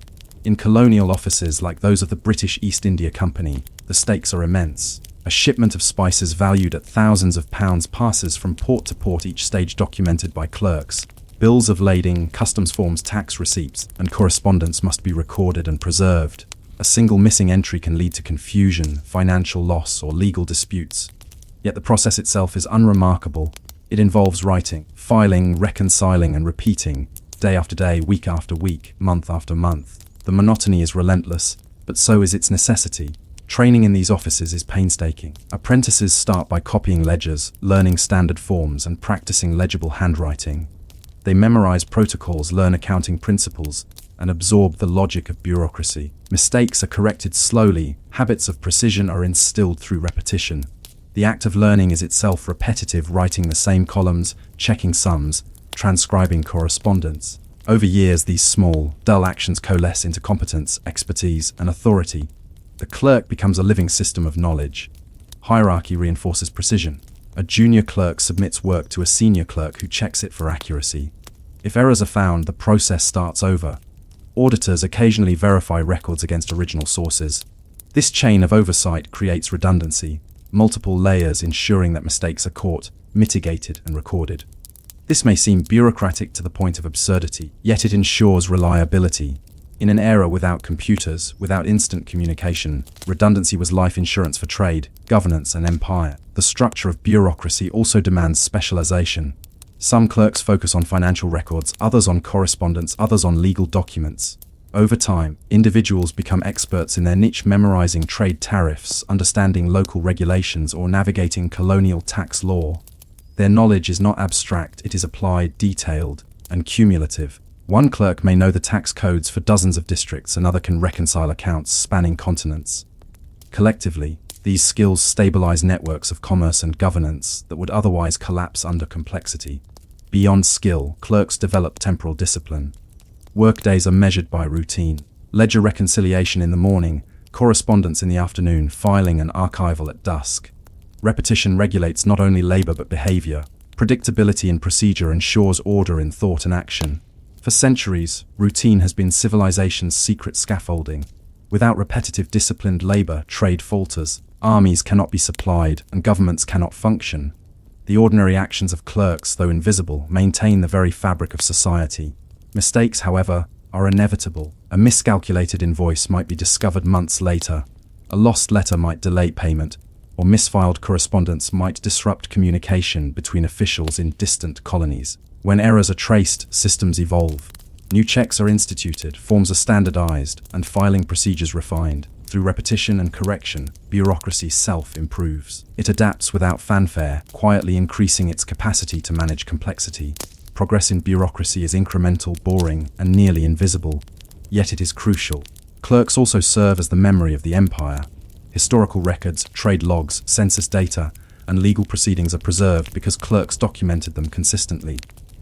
In colonial offices like those of the British East India Company, the stakes are immense. A shipment of spices valued at thousands of pounds passes from port to port, each stage documented by clerks. Bills of lading, customs forms, tax receipts, and correspondence must be recorded and preserved. A single missing entry can lead to confusion, financial loss, or legal disputes. Yet the process itself is unremarkable. It involves writing, filing, reconciling, and repeating, day after day, week after week, month after month. The monotony is relentless, but so is its necessity. Training in these offices is painstaking. Apprentices start by copying ledgers, learning standard forms, and practicing legible handwriting. They memorize protocols, learn accounting principles, and absorb the logic of bureaucracy. Mistakes are corrected slowly, habits of precision are instilled through repetition. The act of learning is itself repetitive, writing the same columns, checking sums, transcribing correspondence. Over years, these small, dull actions coalesce into competence, expertise, and authority. The clerk becomes a living system of knowledge. Hierarchy reinforces precision. A junior clerk submits work to a senior clerk who checks it for accuracy. If errors are found, the process starts over. Auditors occasionally verify records against original sources. This chain of oversight creates redundancy, multiple layers ensuring that mistakes are caught, mitigated, and recorded. This may seem bureaucratic to the point of absurdity, yet it ensures reliability. In an era without computers, without instant communication, redundancy was life insurance for trade, governance, and empire. The structure of bureaucracy also demands specialization. Some clerks focus on financial records, others on correspondence, others on legal documents. Over time, individuals become experts in their niche, memorizing trade tariffs, understanding local regulations, or navigating colonial tax law. Their knowledge is not abstract, it is applied, detailed, and cumulative. One clerk may know the tax codes for dozens of districts, another can reconcile accounts spanning continents. Collectively, these skills stabilize networks of commerce and governance that would otherwise collapse under complexity. Beyond skill, clerks develop temporal discipline. Workdays are measured by routine. Ledger reconciliation in the morning, correspondence in the afternoon, filing and archival at dusk. Repetition regulates not only labor but behavior. Predictability in procedure ensures order in thought and action. For centuries, routine has been civilization's secret scaffolding. Without repetitive, disciplined labor, trade falters, armies cannot be supplied, and governments cannot function. The ordinary actions of clerks, though invisible, maintain the very fabric of society. Mistakes, however, are inevitable. A miscalculated invoice might be discovered months later. A lost letter might delay payment, or misfiled correspondence might disrupt communication between officials in distant colonies. When errors are traced, systems evolve. New checks are instituted, forms are standardized, and filing procedures refined. Through repetition and correction, bureaucracy self-improves. It adapts without fanfare, quietly increasing its capacity to manage complexity. Progress in bureaucracy is incremental, boring, and nearly invisible, yet it is crucial. Clerks also serve as the memory of the empire. Historical records, trade logs, census data, and legal proceedings are preserved because clerks documented them consistently.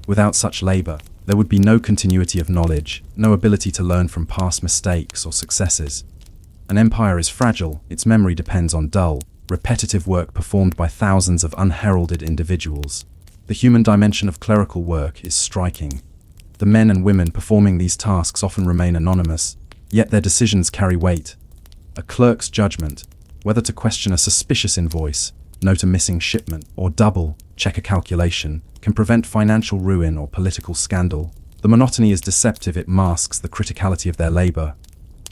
Without such labor, there would be no continuity of knowledge, no ability to learn from past mistakes or successes. An empire is fragile, its memory depends on dull, repetitive work performed by thousands of unheralded individuals. The human dimension of clerical work is striking. The men and women performing these tasks often remain anonymous, yet their decisions carry weight. A clerk's judgment, whether to question a suspicious invoice, note a missing shipment, or double-check a calculation, can prevent financial ruin or political scandal. The monotony is deceptive, it masks the criticality of their labor.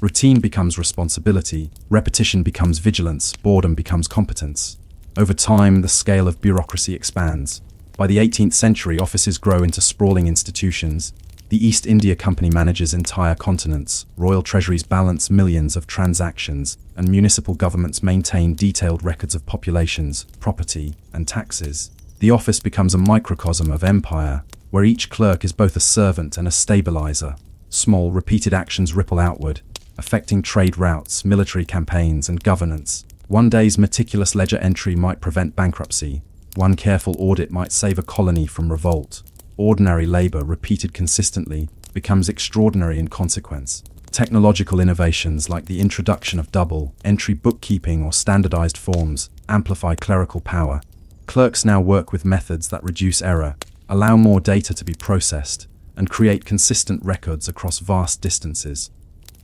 Routine becomes responsibility, repetition becomes vigilance, boredom becomes competence. Over time, the scale of bureaucracy expands. By the 18th century, offices grow into sprawling institutions. The East India Company manages entire continents, royal treasuries balance millions of transactions, and municipal governments maintain detailed records of populations, property, and taxes. The office becomes a microcosm of empire, where each clerk is both a servant and a stabilizer. Small, repeated actions ripple outward, affecting trade routes, military campaigns, and governance. One day's meticulous ledger entry might prevent bankruptcy. One careful audit might save a colony from revolt. Ordinary labor, repeated consistently, becomes extraordinary in consequence. Technological innovations like the introduction of double-entry bookkeeping or standardized forms amplify clerical power. Clerks now work with methods that reduce error, allow more data to be processed, and create consistent records across vast distances.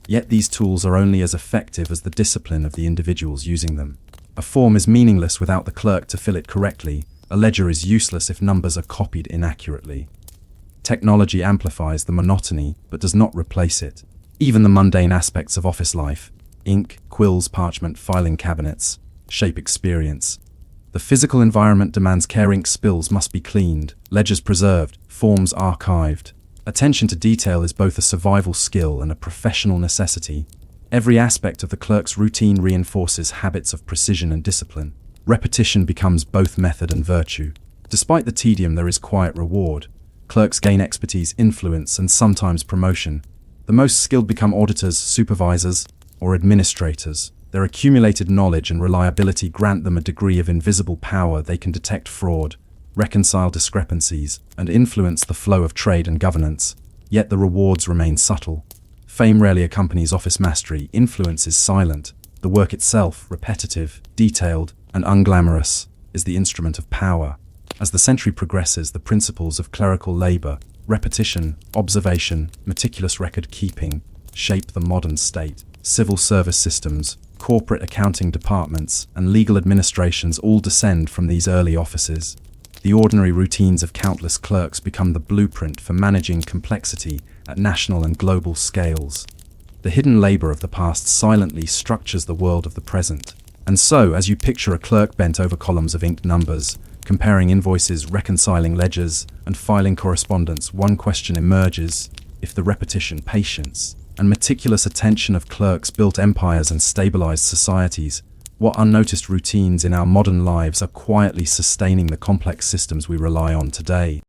Yet these tools are only as effective as the discipline of the individuals using them. A form is meaningless without the clerk to fill it correctly. A ledger is useless if numbers are copied inaccurately. Technology amplifies the monotony but does not replace it. Even the mundane aspects of office life, ink, quills, parchment, filing cabinets, shape experience. The physical environment demands care. Ink spills must be cleaned, ledgers preserved, forms archived. Attention to detail is both a survival skill and a professional necessity. Every aspect of the clerk's routine reinforces habits of precision and discipline. Repetition becomes both method and virtue. Despite the tedium, there is quiet reward. Clerks gain expertise, influence, and sometimes promotion. The most skilled become auditors, supervisors, or administrators. Their accumulated knowledge and reliability grant them a degree of invisible power. They can detect fraud, reconcile discrepancies, and influence the flow of trade and governance. Yet the rewards remain subtle. Fame rarely accompanies office mastery. Influence is silent. The work itself, repetitive, detailed, and unglamorous, is the instrument of power. As the century progresses, the principles of clerical labor, repetition, observation, meticulous record-keeping, shape the modern state. Civil service systems, corporate accounting departments, and legal administrations all descend from these early offices. The ordinary routines of countless clerks become the blueprint for managing complexity at national and global scales. The hidden labor of the past silently structures the world of the present. And so, as you picture a clerk bent over columns of inked numbers, comparing invoices, reconciling ledgers, and filing correspondence, one question emerges: if the repetition, patience, and meticulous attention of clerks built empires and stabilized societies, what unnoticed routines in our modern lives are quietly sustaining the complex systems we rely on today?